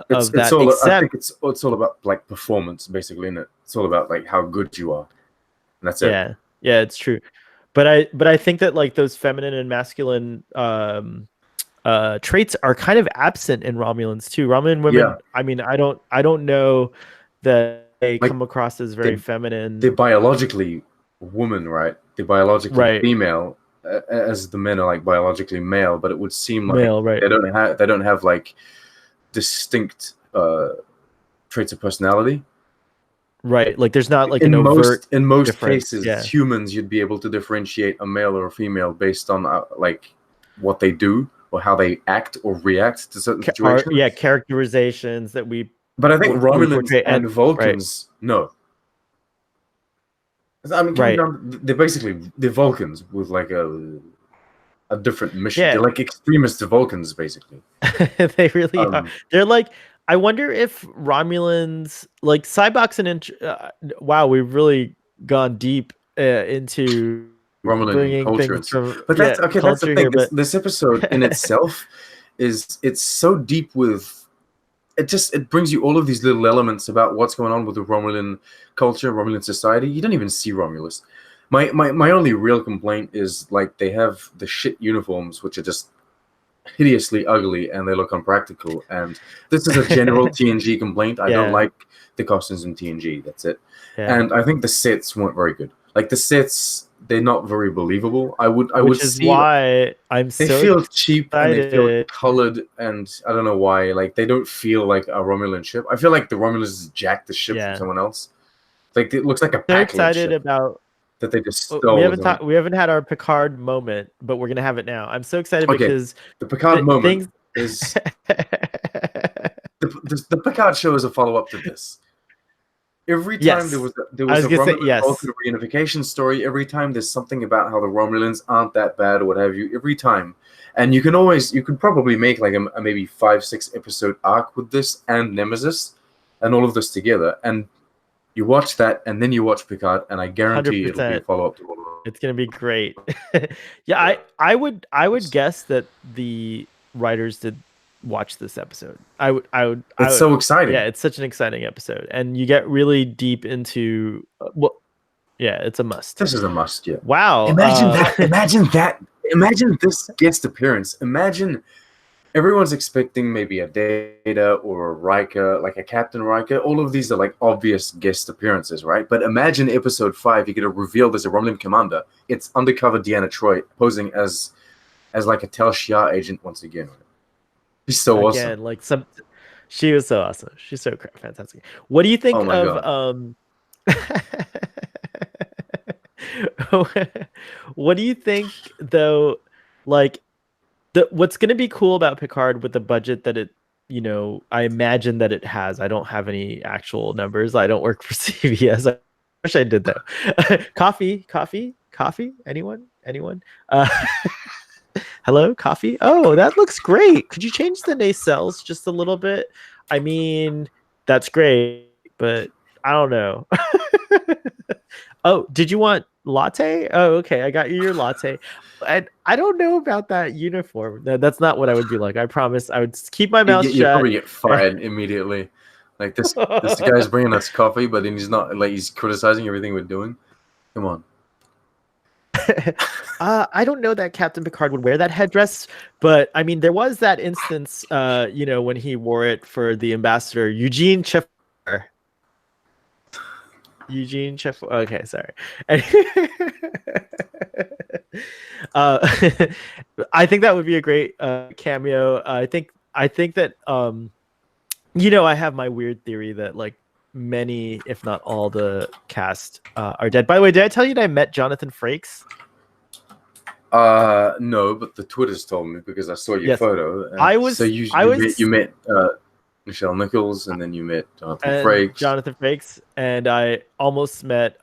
It's of it's that, all I except think it's all about like performance basically, isn't it? It's all about like how good you are, and that's it. yeah, yeah, it's true. But I think that like those feminine and masculine traits are kind of absent in Romulans too. Romulan Yeah, women, I mean, I don't know that they like come across as very they feminine. they're biologically woman, right? They're biologically Right. female, as the men are like biologically male. But it would seem like Male, right. they don't have like distinct traits of personality. Right. Like there's not like an In overt most difference. cases, Yeah. humans, you'd be able to differentiate a male or a female based on like what they do or how they act or react to certain Yeah, situations. characterizations that we But I think we Romulans portray and and right. Vulcans, no. I mean, coming Right. down, they're Vulcans with like a different mission. Yeah. They're like extremist Vulcans, basically. They really are. Um, They're like, I wonder if Romulans, like Cybox and wow, we've really gone deep into Romulan bringing culture things and stuff. from But that's okay. That's the culture thing. here, This but this episode in itself is it's so deep with it brings you all of these little elements about what's going on with the Romulan culture, Romulan society. You don't even see Romulus. My only real complaint is like they have the shit uniforms, which are just hideously ugly and they look unpractical. And this is a general TNG complaint. I don't yeah, like the costumes in TNG. That's it. yeah. And I think the sets weren't very good. Like the sets, they're not very believable. I would Which is see why I'm they so feel cheap and they feel excited. colored, and I don't know why. Like they don't feel like a Romulan ship. I feel like the Romulans jacked the ship from Yeah, someone else. Like it looks like a so Packlet excited ship. about. that they just We stole. haven't talked. We haven't had our Picard moment, but we're gonna have it now. I'm so excited Okay, because the Picard moment things. is the Picard show is a follow up to this. Every time Yes, there I was was a gonna say Romulan yes. Vulcan reunification story. Every time there's something about how the Romulans aren't that bad or what have you. Every time, and you could probably make like a maybe 5-6 episode arc with this and Nemesis, and all of this together. And you watch that, and then you watch Picard, and I guarantee it'll be a 100%. follow up to all of them. It's gonna be great. Yeah, I would guess that the writers did watch this episode. It's so exciting. Yeah, it's such an exciting episode, and you get really deep into well, yeah, it's a must. This is a must. Yeah. Wow. Imagine that. Imagine that. Imagine this guest appearance. Imagine everyone's expecting maybe a Data or a Riker, like a Captain Riker. All of these are like obvious guest appearances, right? But imagine episode 5, you get a reveal there's a Romulan commander. It's undercover Deanna Troi posing as like a Tel Shiar agent once again. She's so awesome. Like she was so awesome. She's so fantastic. What do you think God. What do you think though? Like what's going to be cool about Picard with the budget that it, I imagine that it has. I don't have any actual numbers. I don't work for CBS. I wish I did though. Coffee. Anyone? Hello, coffee. Oh, that looks great. Could you change the nacelles just a little bit? I mean, that's great, but I don't know. Oh, did you want latte? Oh, okay. I got you your latte. And I don't know about that uniform. That's not what I would be like. I promise I would keep my mouth shut. You probably get fired immediately. Like this guy's bringing us coffee, but then he's not, like, he's criticizing everything we're doing. Come on. I don't know that Captain Picard would wear that headdress, but I mean, there was that instance, when he wore it for the ambassador, Eugene Chef. Okay, sorry. I think that would be a great cameo. I think that I have my weird theory that like many, if not all, the cast are dead. By the way, did I tell you that I met Jonathan Frakes? No, but the Twitters told me because I saw your photo. So you met Michelle Nichols, and then you met Jonathan Frakes. And I almost met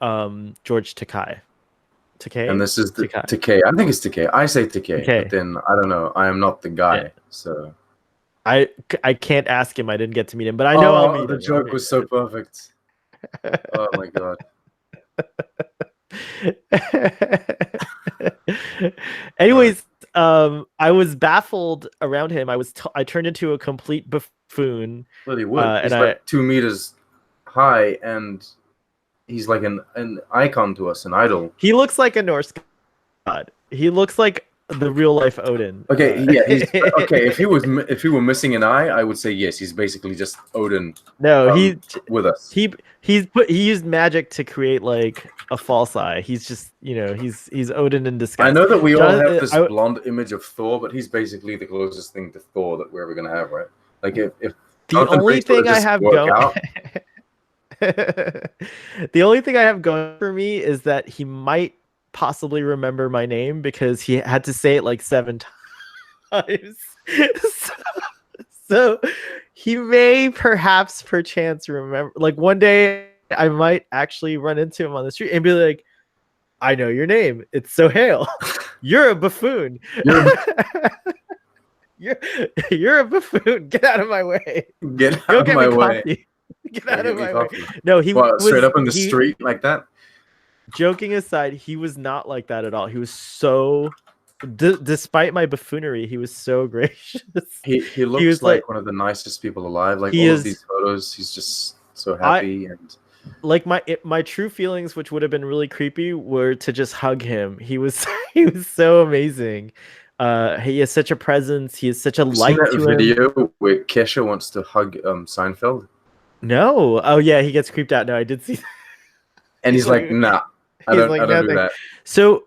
George Takei. And this is Takei. I think it's Takei. I say Takei, but then I don't know. I am not the guy, so I can't ask him. I didn't get to meet him, but I know I'll meet him. The joke was so perfect. Oh my god. Anyways, I was baffled around him. I turned into a complete buffoon. Well, he would. He's like 2 meters high, and he's like an icon to us, an idol. He looks like a Norse god. He looks like the real life Odin. Okay, yeah. Okay, if he were missing an eye, I would say yes. He's basically just Odin. No, with us. He used magic to create like a false eye. He's just he's Odin in disguise. I know that we all have this blonde image of Thor, but he's basically the closest thing to Thor that we're ever gonna have, right? Like if the only thing I have going. The only thing I have going for me is that he might possibly remember my name because he had to say it like 7 times. So he may perchance remember. Like one day I might actually run into him on the street and be like, I know your name. It's Sohail. You're a buffoon. You're a buffoon. Get out of my way. Get out of my way. Coffee. Get out of my way. No, he was straight up in the street like that. Joking aside, he was not like that at all. He was so, despite my buffoonery, he was so gracious. He looks like one of the nicest people alive. Like all of these photos, he's just so happy and. Like my true feelings, which would have been really creepy, were to just hug him. He was so amazing. He has such a presence. He has such a light to him. Video where Kesha wants to hug Seinfeld. No. Oh yeah, he gets creeped out. No, I did see that. And he's like, nah, I don't do that. So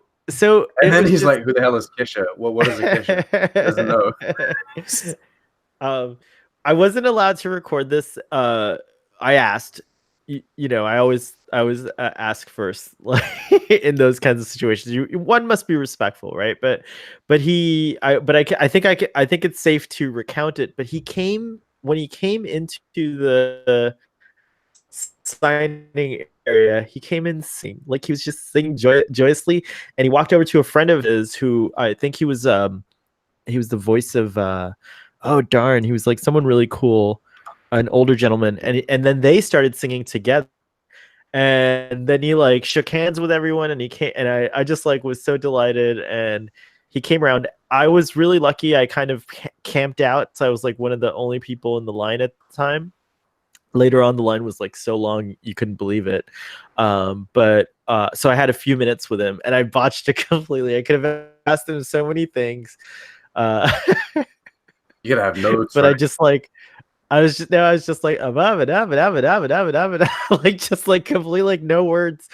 and then he's like, who the hell is Kesha? What is a Kesha? He doesn't know. I wasn't allowed to record this. I asked, you know, I always ask first, like in those kinds of situations. One must be respectful, right? But I think it's safe to recount it. But he came when he came into the signing area. He came in singing, like he was just singing joyously, and he walked over to a friend of his who I think he was the voice of oh darn, he was like someone really cool, an older gentleman, and then they started singing together, and then he like shook hands with everyone, and he came, and I just like was so delighted, and he came around. I was really lucky. I kind of camped out, so I was like one of the only people in the line at the time. Later on, the line was like so long you couldn't believe it. But so I had a few minutes with him, and I botched it completely. I could have asked him so many things, uh, You gotta have notes, but right? I just like I was just like like just like completely like no words.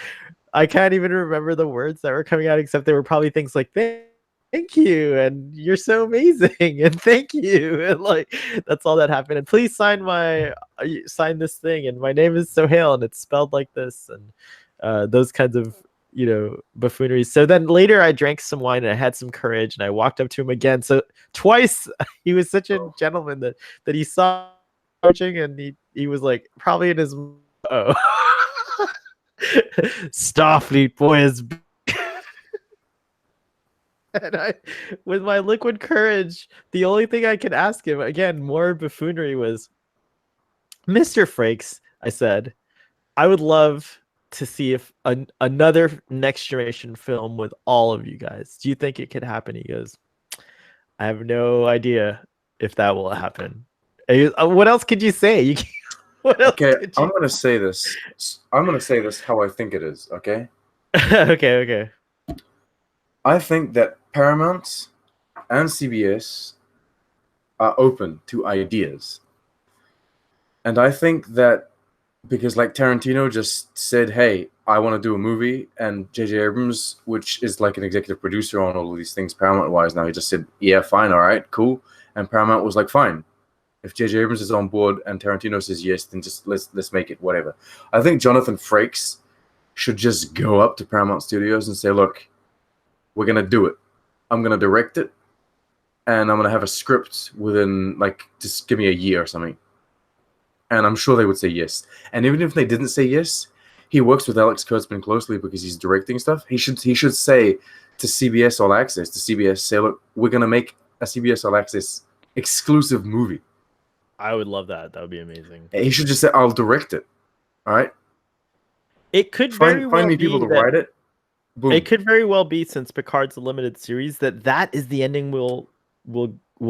I can't even remember the words that were coming out, except they were probably things like thank you and you're so amazing and thank you and like that's all that happened. And please sign this thing, and my name is Sohail and it's spelled like this, and those kinds of buffooneries. So then later I drank some wine and I had some courage and I walked up to him again. So twice he was such a gentleman that he saw approaching, and he was like probably in his oh Starfleet boy is and I with my liquid courage, the only thing I could ask him, again, more buffoonery, was Mr. Frakes, I said, I would love to see if another Next Generation film with all of you guys. Do you think it could happen? He goes, I have no idea if that will happen. What else could you say? What else Okay, could I'm you? gonna say this. I'm gonna say this how I think it is. Okay, Okay, okay. I think that Paramount and CBS are open to ideas, and I think that because like Tarantino just said, "Hey, I want to do a movie," and J.J. Abrams, which is like an executive producer on all of these things Paramount wise now, he just said, "Yeah, fine, all right, cool," and Paramount was like, "Fine." If J.J. Abrams is on board and Tarantino says yes, then just let's make it whatever. I think Jonathan Frakes should just go up to Paramount Studios and say, "Look, we're gonna do it. I'm gonna direct it, and I'm gonna have a script within like just give me a year or something." And I'm sure they would say yes. And even if they didn't say yes, he works with Alex Kurtzman closely because he's directing stuff. He should say to CBS All Access, to CBS, say, "Look, we're gonna make a CBS All Access exclusive movie." I would love that. That would be amazing. He should just say, "I'll direct it." All right. It could very Find well me people be to that write it. it Boom. could very well be, since Picard's a limited series, that is the ending we'll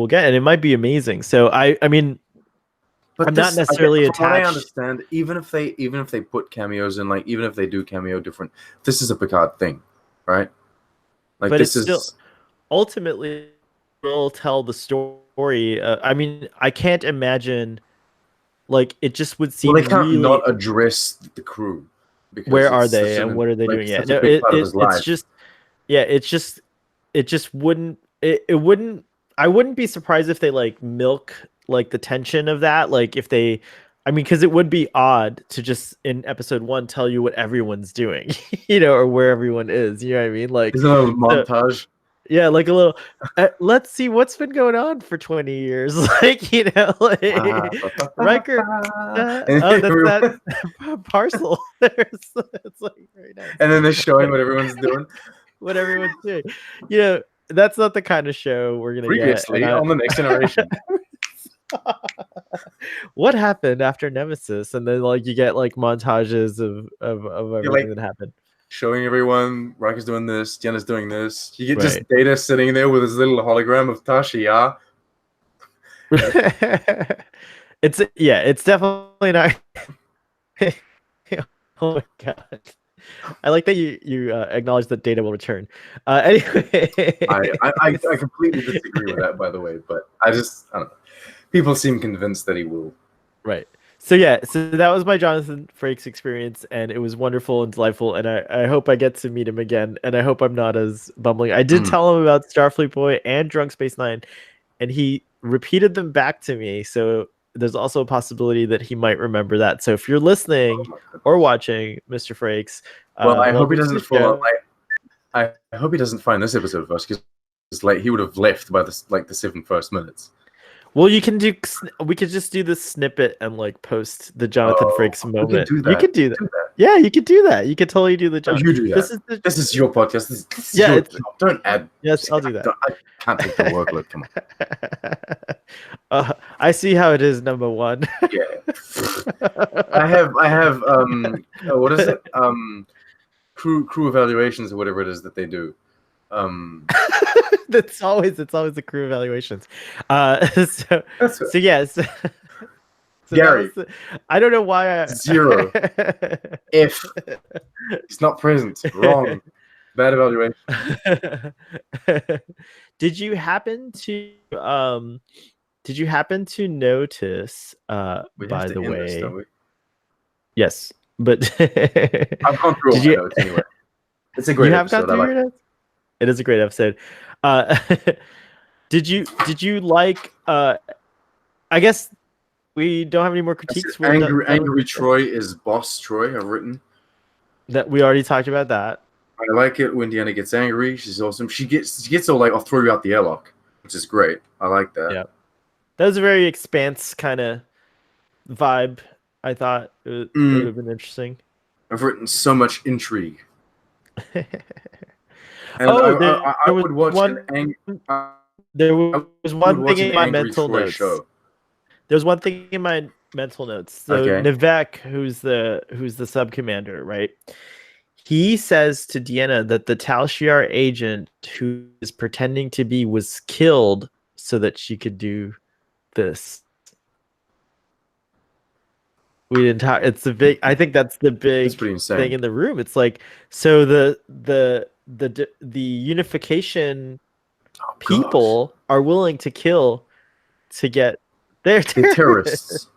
get, and it might be amazing. So I mean, But I'm not this, I get, necessarily from what I attached, understand, even if they put cameos in, like even if they do cameo different, this is a Picard thing, right? Like but this it's still is ultimately will tell the story. I mean, I can't imagine, like it just would well, they seem can't not really, address the crew because where it's are they and what are they doing? Yeah, such a no, big part of his it's life. just yeah, it just wouldn't it wouldn't I wouldn't be surprised if they like milk like the tension of that, like if they I mean, because it would be odd to just in episode one tell you what everyone's doing, or where everyone is. You know what I mean? Like, Isn't it a so, montage? yeah, like a little. Let's see what's been going on for 20 years. Like, Ah, like ba, ba, ba, ba, Riker. ba. And Oh, that's that everyone, parcel. It's like very nice. and then they're showing what everyone's doing. What everyone's doing. You know, that's not the kind of show we're gonna get. And Previously on the Next Generation, what happened after Nemesis? And then like you get like montages of you're everything like that happened. showing everyone Riker's doing this, Jenna's doing this. You get just Right. Data sitting there with his little hologram of Tasha Yar. It's definitely not. Oh my god. I like that you acknowledge that Data will return. Anyway. I completely disagree with that, by the way, but I don't know. People seem convinced that he will. Right. So yeah, so that was my Jonathan Frakes experience, and it was wonderful and delightful, and I hope I get to meet him again, and I hope I'm not as bumbling. I did tell him about Starfleet Boy and Drunk Space Nine, and he repeated them back to me. So there's also a possibility that he might remember that. So if you're listening or watching, Mr. Frakes, well, I hope he welcome to doesn't the fall show. I hope he doesn't find this episode first, because like he would have left by the 7 first minutes. Well, we could just do this snippet and like post the Jonathan Frakes moment. We can do that. You could do that. Yeah, you could do that. You could totally do the job. You do that. This is your podcast. This is Yeah, your job. Don't add. Yes, I'll do that. I can't take the workload. Come on. I see how it is, number one. Yeah. I have what is it? Crew evaluations or whatever it is that they do. It's always the crew evaluations. So yes. So Gary, I don't know why 0. If it's not present, wrong. Bad evaluation. Did you happen to notice by the way this, don't we? Yes, but I've gone through all my notes anyway. It's a great episode. Your notes? It is a great episode. Did you like I guess we don't have any more critiques. Angry Troi is boss Troi. I've written that. We already talked about that. I like it when Deanna gets angry. She's awesome. She gets all like, I'll throw you out the airlock, which is great. I like that. Yeah, that was a very Expanse kind of vibe. I thought it would have been interesting. I've written so much intrigue. And there would watch there was one thing in my mental notes. Show. There's one thing in my mental notes. So Nivek, who's the sub commander, right? He says to Deanna that the Tal Shiar agent who is pretending to be was killed so that she could do this. We didn't talk. It's the big. I think that's the big thing in the room. It's like, so the unification people are willing to kill to get. They're terrorists.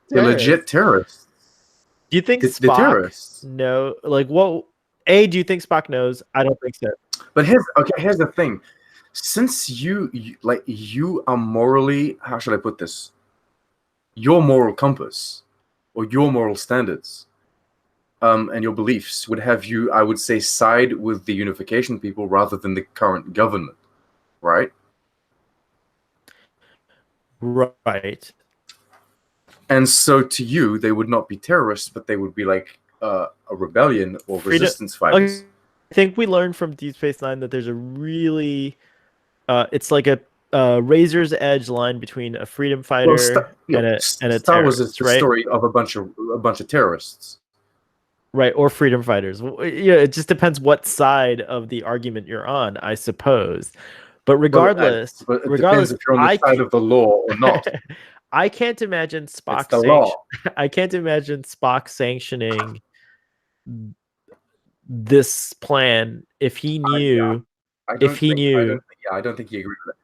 They're legit terrorists. Do you think Spock know? Like, what? Do you think Spock knows? I don't think so. But here's the thing. Since you are morally, how should I put this? Your moral compass or your moral standards, and your beliefs would have you, I would say, side with the unification people rather than the current government, right? Right. And so to you, they would not be terrorists, but they would be like a rebellion or resistance fighters. I think we learned from Deep Space Nine that there's a really, it's like a razor's edge line between a freedom fighter and a Star Wars is the story of a bunch of terrorists, right? Or freedom fighters. Yeah, it just depends what side of the argument you're on, I suppose. But regardless, depends if you're on the side of the law or not. I can't imagine Spock. I can't imagine Spock sanctioning this plan if he knew. I don't think he agreed with that.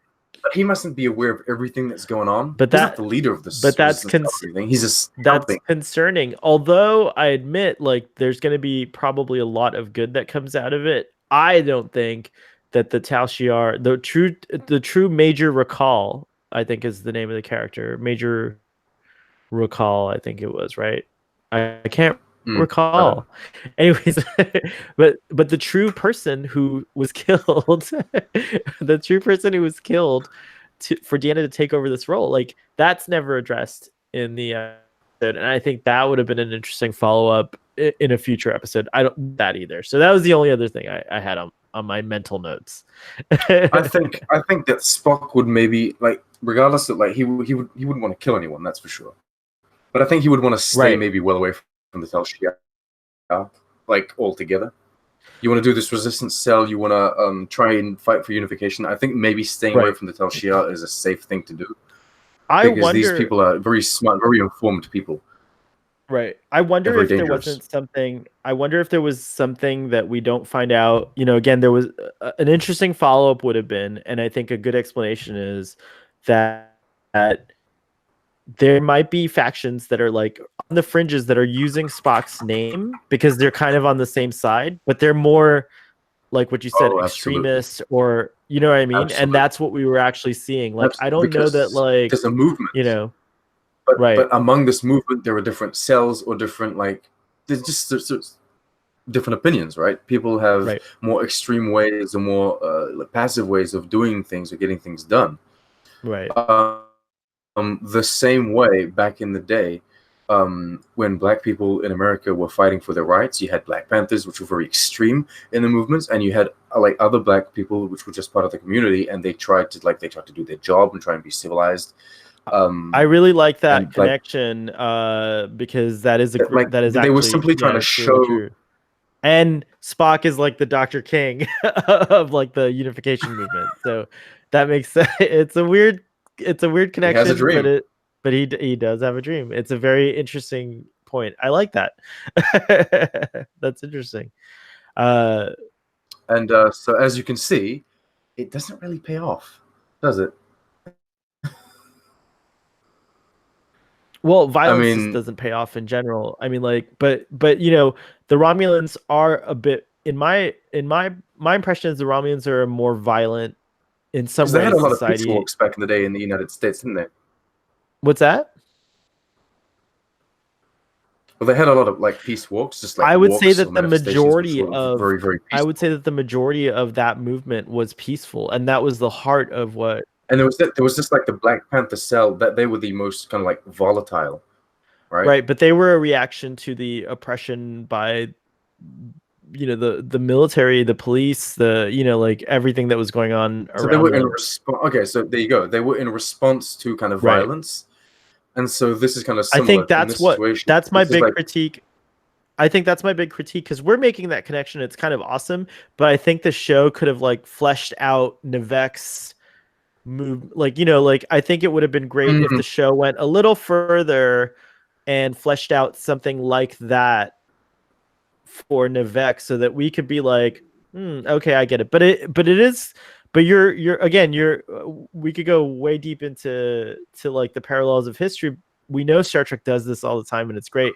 But he mustn't be aware of everything that's going on. But he's not the leader of this. But that's he's just that's concerning. Although I admit, like, there's going to be probably a lot of good that comes out of it. I don't think that the Tal Shiar, the true Major Recall, I think is the name of the character. Major Recall, I think it was, right? I can't recall. Anyways, but the true person who was killed, the true person who was killed for Deanna to take over this role, like, that's never addressed in the episode, and I think that would have been an interesting follow-up in a future episode. I don't that either. So that was the only other thing I had on my mental notes. I think that Spock would maybe, like, regardless of, like, he wouldn't want to kill anyone, that's for sure. But I think he would want to stay maybe well away from the Tal Shiar, like, altogether. You want to do this resistance cell, you want to try and fight for unification. I think maybe staying away from the Tal Shiar is a safe thing to do. Because these people are very smart, very informed people. Right. I wonder if there wasn't something. I wonder if there was something that we don't find out. You know, again, there was an interesting follow-up would have been, and I think a good explanation is that there might be factions that are like on the fringes that are using Spock's name because they're kind of on the same side, but they're more like what you said, extremists, or, you know what I mean? Absolutely. And that's what we were actually seeing. Like, I don't know that, like, there's a movement. You know, but among this movement, there were different cells or different there's different opinions, right? People have more extreme ways or more passive ways of doing things or getting things done. Right. The same way back in the day, when black people in America were fighting for their rights, you had Black Panthers, which were very extreme in the movements, and you had other black people which were just part of the community, and they tried to do their job and try and be civilized. I really like that connection because that is they were simply trying to show. Really, and Spock is like the Dr. King of like the unification movement, so that makes sense. It's a weird connection. He has a dream. But he does have a dream. It's a very interesting point. I like that. That's interesting. So as you can see, it doesn't really pay off, does it? Well, violence just doesn't pay off in general. I mean, but the Romulans are a bit my impression is the Romulans are more violent in some ways. They had a lot of peace walks back in the day in the United States, didn't they? What's that? Well, they had a lot of peace walks, just I would say that the majority of I would say that the majority of that movement was peaceful, and that was the heart of what. And there was just the Black Panther cell that they were the most kind of volatile, right? Right, but they were a reaction to the oppression by, the military, the police, the everything that was going on around. So they were in response. Okay, so there you go. They were in response to kind of violence, and so this is kind of similar. I think that's my big critique. I think that's my big critique because we're making that connection. It's kind of awesome, but I think the show could have fleshed out Nivek's move. I think it would have been great if the show went a little further and fleshed out something like that for Nivek, so that we could be okay, I get it. But we could go way deep into the parallels of history. We know Star Trek does this all the time, and it's great.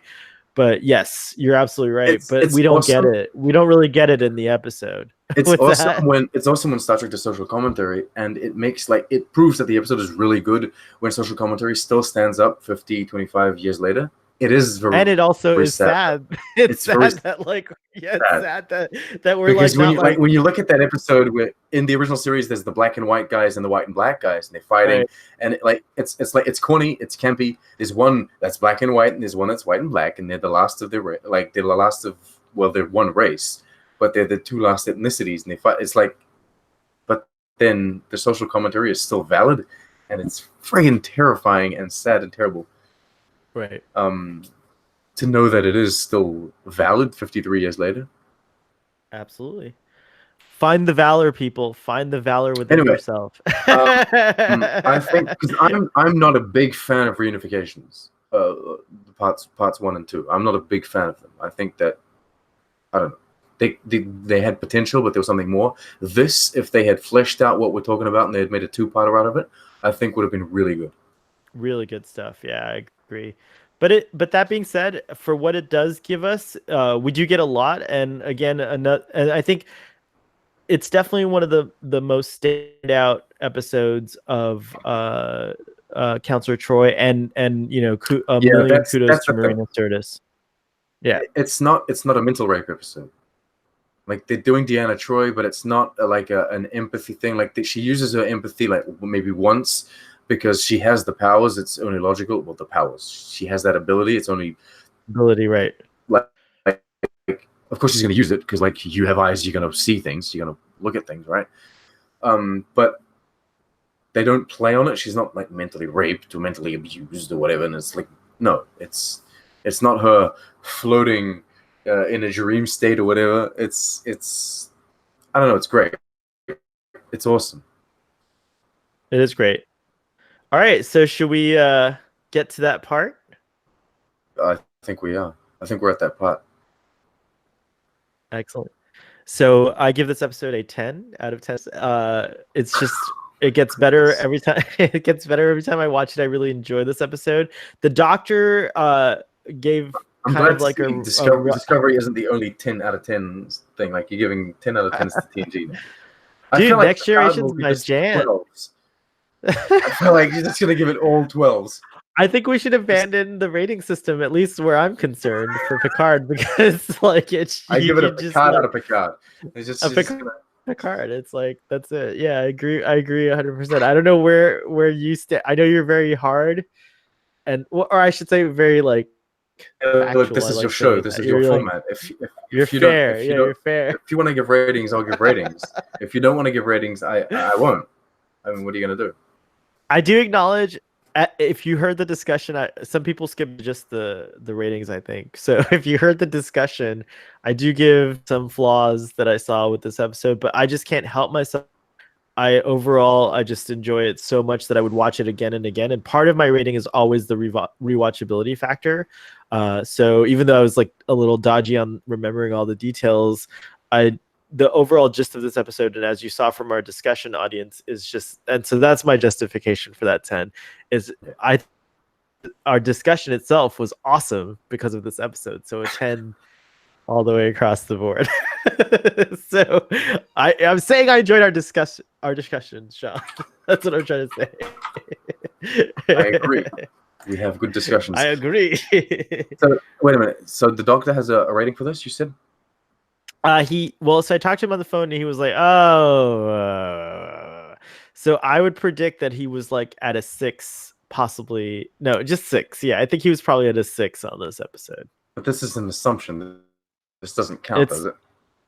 But yes, you're absolutely right. We don't get it. We don't really get it in the episode. It's awesome when Star Trek does social commentary, and it makes it proves that the episode is really good when social commentary still stands up 50, 25 years later. It is very, and it also is sad. It's sad that sad that we're because when you look at that episode where in the original series there's the black and white guys and the white and black guys and they're fighting, and it's corny, it's campy. There's one that's black and white and there's one that's white and black, and they're the last of they're one race, but they're the two last ethnicities, and they fight. It's but then the social commentary is still valid, and it's friggin' terrifying and sad and terrible. Right. To know that it is still valid 53 years later. Absolutely. Find the valor, people. Find the valor within yourself. I think because I'm not a big fan of reunifications. Parts 1 and 2. I'm not a big fan of them. I think that I don't know. They had potential, but there was something more. This, if they had fleshed out what we're talking about and they had made a 2-parter out of it, I think would have been really good. Really good stuff. Yeah, I agree. But that being said, for what it does give us, we do get a lot. And again, and I think it's definitely one of the most standout episodes of Counselor Troi, and million kudos to Marina Sirtis. Yeah, it's not a mental rape episode. They're doing Deanna Troi, but it's not an empathy thing. She uses her empathy maybe once. Because she has the powers, it's only logical. Well, the powers. She has that ability. It's only ability, right? Of course, she's going to use it because, you have eyes. You're going to see things. You're going to look at things, right? But they don't play on it. She's not mentally raped or mentally abused or whatever. And it's no, it's not her floating in a dream state or whatever. It's I don't know. It's great. It's awesome. It is great. All right, so should we get to that part? I think we are. I think we're at that part. Excellent. So I give this episode a 10 out of 10. It's just it gets better every time. It gets better every time I watch it. I really enjoy this episode. The Doctor gave Discovery isn't the only 10 out of 10 thing. You're giving 10 out of 10s to TNG. Dude, Next Generation's my jam. 12s. I feel like you're just gonna give it all 12s. I think we should abandon the rating system, at least where I'm concerned, for Picard, because like it's I give it a you just Picard like out of Picard. It's a just gonna, Picard. It's like that's it. Yeah, I agree. I agree 100%. I don't know where you stay. I know you're very hard, and or I should say very like look, factual. this I is your like show. saying This that. is your You're like format. you're fair. Yeah, you're fair. if you want to give ratings, I'll give ratings. If you don't want to give ratings, I won't. I mean, what are you gonna do? I do acknowledge if you heard the discussion, some people skip just the ratings, I think. So if you heard the discussion, I do give some flaws that I saw with this episode, but I just can't help myself. I just enjoy it so much that I would watch it again and again. And part of my rating is always the rewatchability factor. So even though I was like a little dodgy on remembering all the details, the overall gist of this episode, and as you saw from our discussion audience, is just, and so that's my justification for that 10. Is our discussion itself was awesome because of this episode. So a 10 all the way across the board. So I'm saying I enjoyed our discussion, Sean. That's what I'm trying to say. I agree. We have good discussions. I agree. So wait a minute. So the Doctor has a rating for this? You said? So I talked to him on the phone and he was like, oh, so I would predict that he was like at a 6, possibly. No, just 6. Yeah, I think he was probably at a 6 on this episode. But this is an assumption. This doesn't count, does it?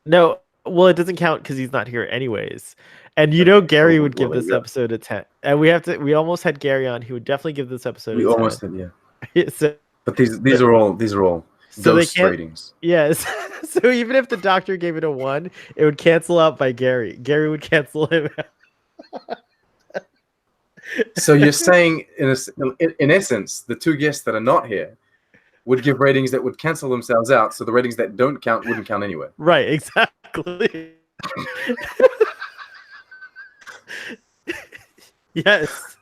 No, well, it doesn't count because he's not here anyways. And Gary would give this episode a 10. And we almost had Gary on. He would definitely give this episode a 10. We almost did, yeah. So, but these are all so ghost ratings. Yes. So even if the Doctor gave it a 1, it would cancel out by Gary. Gary would cancel him out. So you're saying, in essence, the 2 guests that are not here would give ratings that would cancel themselves out, so the ratings that don't count wouldn't count anyway. Right, exactly. Yes.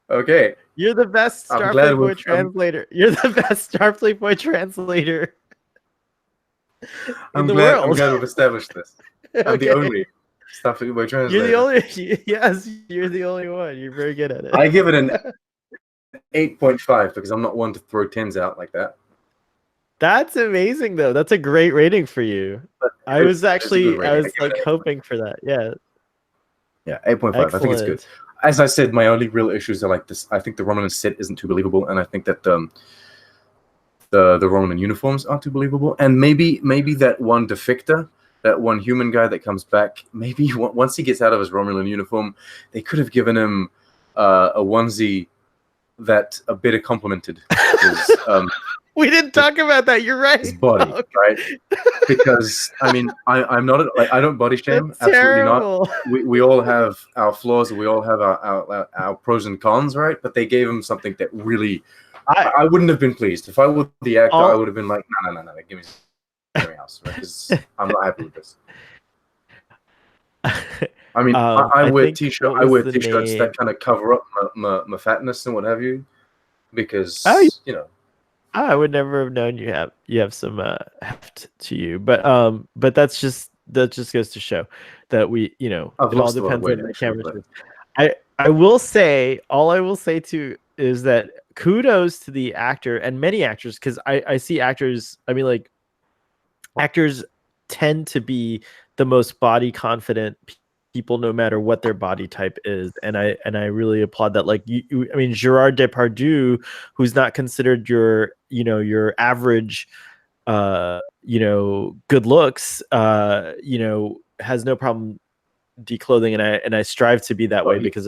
Okay. You're the best Starfleet boy translator. You're the best Starfleet boy translator in the world. I'm glad we've established this. Okay. I'm the only Starfleet boy translator. You're the only. Yes, you're the only one. You're very good at it. I give it an 8.5 because I'm not one to throw 10s out like that. That's amazing, though. That's a great rating for you. I was like hoping for that. Yeah. Yeah, 8.5. I think it's good. As I said, my only real issues are like this. I think the Romulan set isn't too believable, and I think that the Romulan uniforms aren't too believable. And maybe that one defector, that one human guy that comes back, maybe once he gets out of his Romulan uniform, they could have given him a onesie that a better complemented his, we didn't talk about that. You're right. His body, right? Because I mean, I'm not I don't body shame. That's absolutely terrible. not. We all have our flaws. We all have our pros and cons, right? But they gave him something that really, I wouldn't have been pleased if I were the actor. I would have been like, no, give me something else, right? Because I'm not happy with this. I mean, I wear t-shirts. I wear t-shirts that kind of cover up my fatness and what have you, because you know. I would never have known you have some heft to you, but that just goes to show that we, it all depends on the camera. I will say, all I will say too is that kudos to the actor and many actors, because I see actors. I mean, like, actors tend to be the most body confident people, no matter what their body type is, and I really applaud that. Like, I mean, Gerard Depardieu, who's not considered your average good looks, has no problem declothing, and I strive to be that way because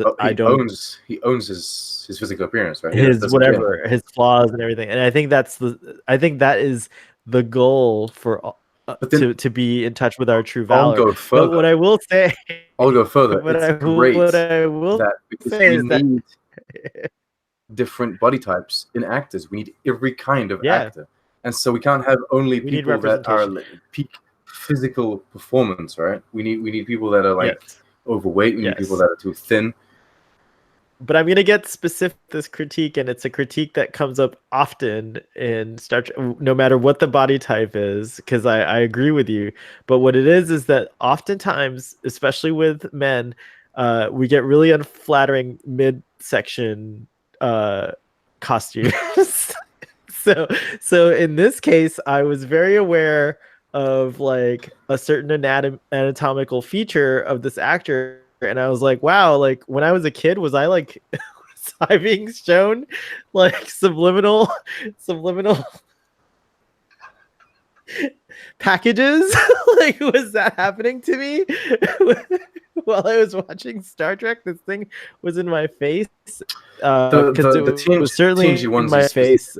he owns his physical appearance, right? His whatever, his flaws and everything, and I think that is the goal for. To be in touch with our true valor. I'll go further. But what I will say, I'll go further. What I will say is that different body types in actors. We need every kind of actor, and so we can't have only people that are like peak physical performance, right? We need people that are like overweight. We need people that are too thin. But I'm going to get specific with this critique, and it's a critique that comes up often in Star Trek, no matter what the body type is, because I agree with you. But what it is that oftentimes, especially with men, we get really unflattering midsection costumes. So in this case, I was very aware of like a certain anatomical feature of this actor, and I was like, wow, like when I was a kid, was I like was I being shown like subliminal packages? Like, was that happening to me while I was watching Star Trek? This thing was in my face because The it was certainly TNG in ones my is face.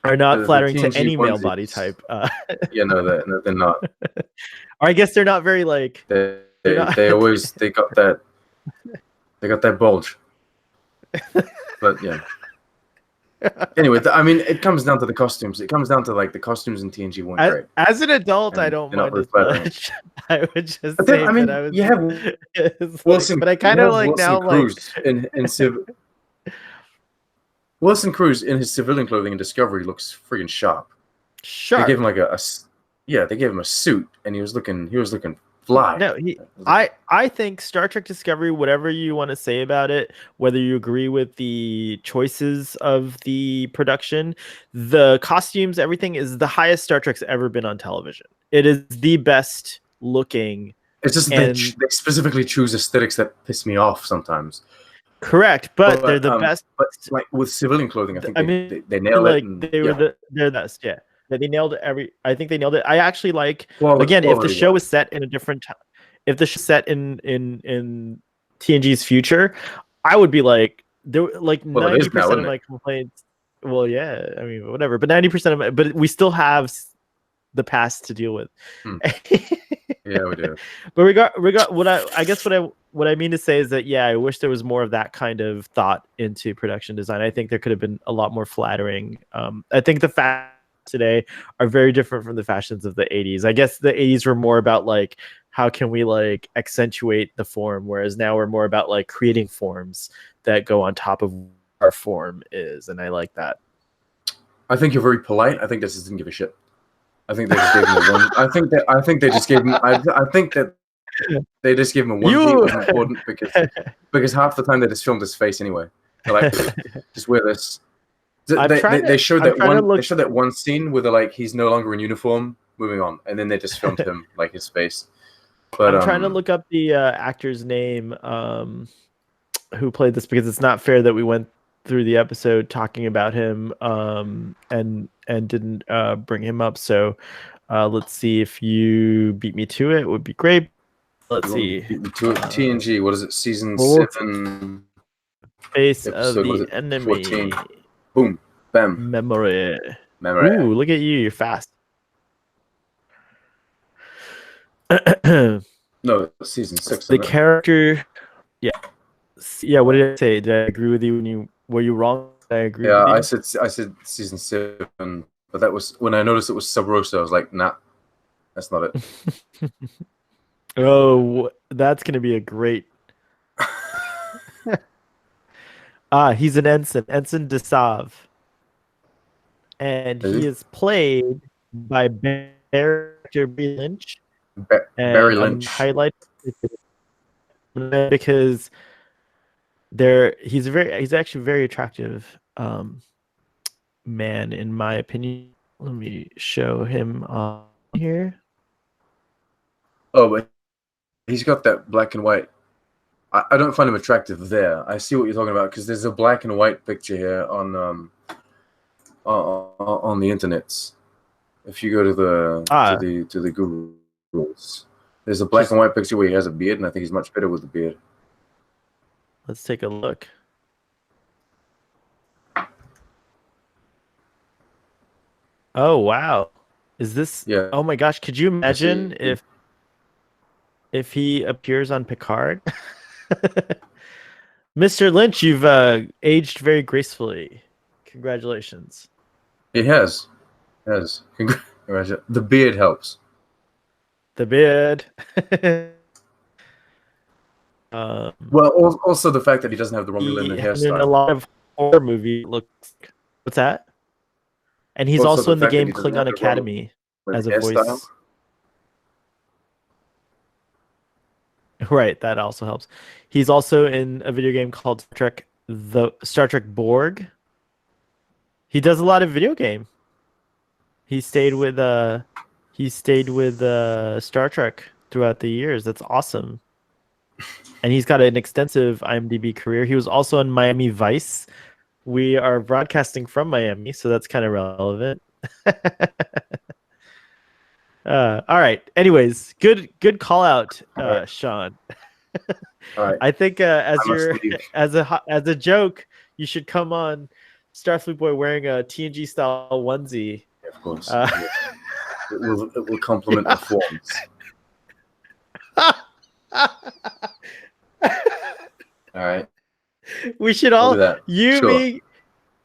Are not the flattering to TNG any male body onesies. type. Yeah, no, they're not. Or I guess they're not very like they're not. They always they got that bulge. But yeah. Anyway, I mean, it comes down to the costumes. It comes down to like the costumes in TNG weren't great. As an adult, I And don't they're not mind very as flattering. much. I would just But then, say I mean, that I was. you have It's Wilson. like, but I You kind of have like Wilson now like Cruz in Wilson Cruz in his civilian clothing in Discovery looks friggin' sharp. They sharp. gave him like they gave him a suit, and he was looking fly. No, I think Star Trek Discovery, whatever you want to say about it, whether you agree with the choices of the production, the costumes, everything is the highest Star Trek's ever been on television. It is the best looking. It's just they specifically choose aesthetics that piss me off sometimes. Correct, but they're the best. But like with civilian clothing, I think they nailed like it. They're the best. Yeah, they nailed every. I think they nailed it. I actually like again if the show is set in a different time, if the show is set in TNG's future, I would be like there like 90% of my complaints. Well, yeah, I mean whatever, but 90% of my, but we still have the past to deal with. Yeah, we do. But what I mean to say is that yeah, I wish there was more of that kind of thought into production design. I think there could have been a lot more flattering. I think the fashions today are very different from the fashions of the 80s. I guess the 80s were more about like how can we like accentuate the form, whereas now we're more about like creating forms that go on top of our form is, and I like that. I think you're very polite. I think this didn't give a shit. I think they just gave him a one. I think they just gave him. I think that they just gave him a one. It was important because half the time they just filmed his face anyway. They're like, just wear this. They showed that one. They showed that one scene where they're like, he's no longer in uniform. Moving on, and then they just filmed him like his face. But I'm trying to look up the actor's name who played this because it's not fair that we went through the episode talking about him and didn't bring him up. So let's see if you beat me to it. Would be great. Let's see. Beat me to it. TNG. What is it? Season 7. Face of the enemy. 14. Boom. Bam. Memory. Ooh, look at you. You're fast. No, season 6. The character. Yeah. What did I say? Did I agree with you were you wrong? Did I agree with you? I said season 7, but that was when I noticed it was Sub Rosa. I was like, nah, that's not it. Oh, that's gonna be a great. He's an ensign, Ensign Desav, and he is played by Barry Lynch. Barry Lynch. Highlight because he's actually a very attractive man in my opinion. Let me show him on here. Oh, but he's got that black and white. I don't find him attractive there. I see what you're talking about because there's a black and white picture here on the internets. If you go to the Googles, there's a black and white picture where he has a beard, and I think he's much better with the beard. Let's take a look. Oh wow, is this? Yeah. Oh my gosh, could you imagine if he appears on Picard? Mr. Lynch, you've aged very gracefully. Congratulations. It has. Congratulations. The beard helps. The beard. Well, also the fact that he doesn't have the Romulan hairstyle. In a lot of horror movie looks. What's that? And he's also in the game Klingon Academy as a voice. Right, that also helps. He's also in a video game called Star Trek the Star Trek Borg. He does a lot of video game. He stayed with Star Trek throughout the years. That's awesome. And he's got an extensive IMDb career. He was also in Miami Vice. We are broadcasting from Miami, so that's kind of relevant. All right. Anyways, good call out, right. Sean. All right. I think as a joke, you should come on Starfleet Boy wearing a TNG style onesie. Yeah, of course. Yeah. It will complement the forms. All right. We should We'll all do that. you, Sure. me,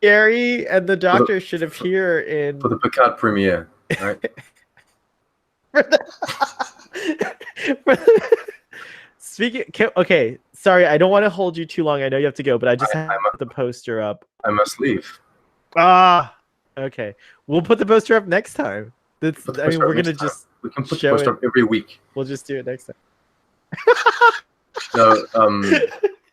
Gary, and the Doctor should appear in for the Picard premiere. All right. Speaking. Okay, sorry, I don't want to hold you too long. I know you have to go, but I just have the poster up. I must leave. Okay. We'll put the poster up next time. We're gonna just we can put the poster up every week. We'll just do it next time. No,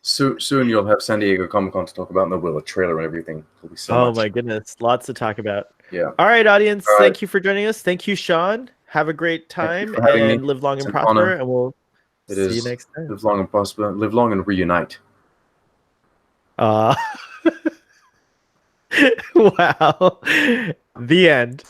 soon you'll have San Diego Comic-Con to talk about, and there'll be a trailer and everything. It'll be so much. My goodness, lots to talk about. Yeah. All right, audience. Thank you for joining us. Thank you, Sean. Have a great time and live long and prosper. And we'll see you next time. Live long and prosper. Live long and reunite. Wow. The end.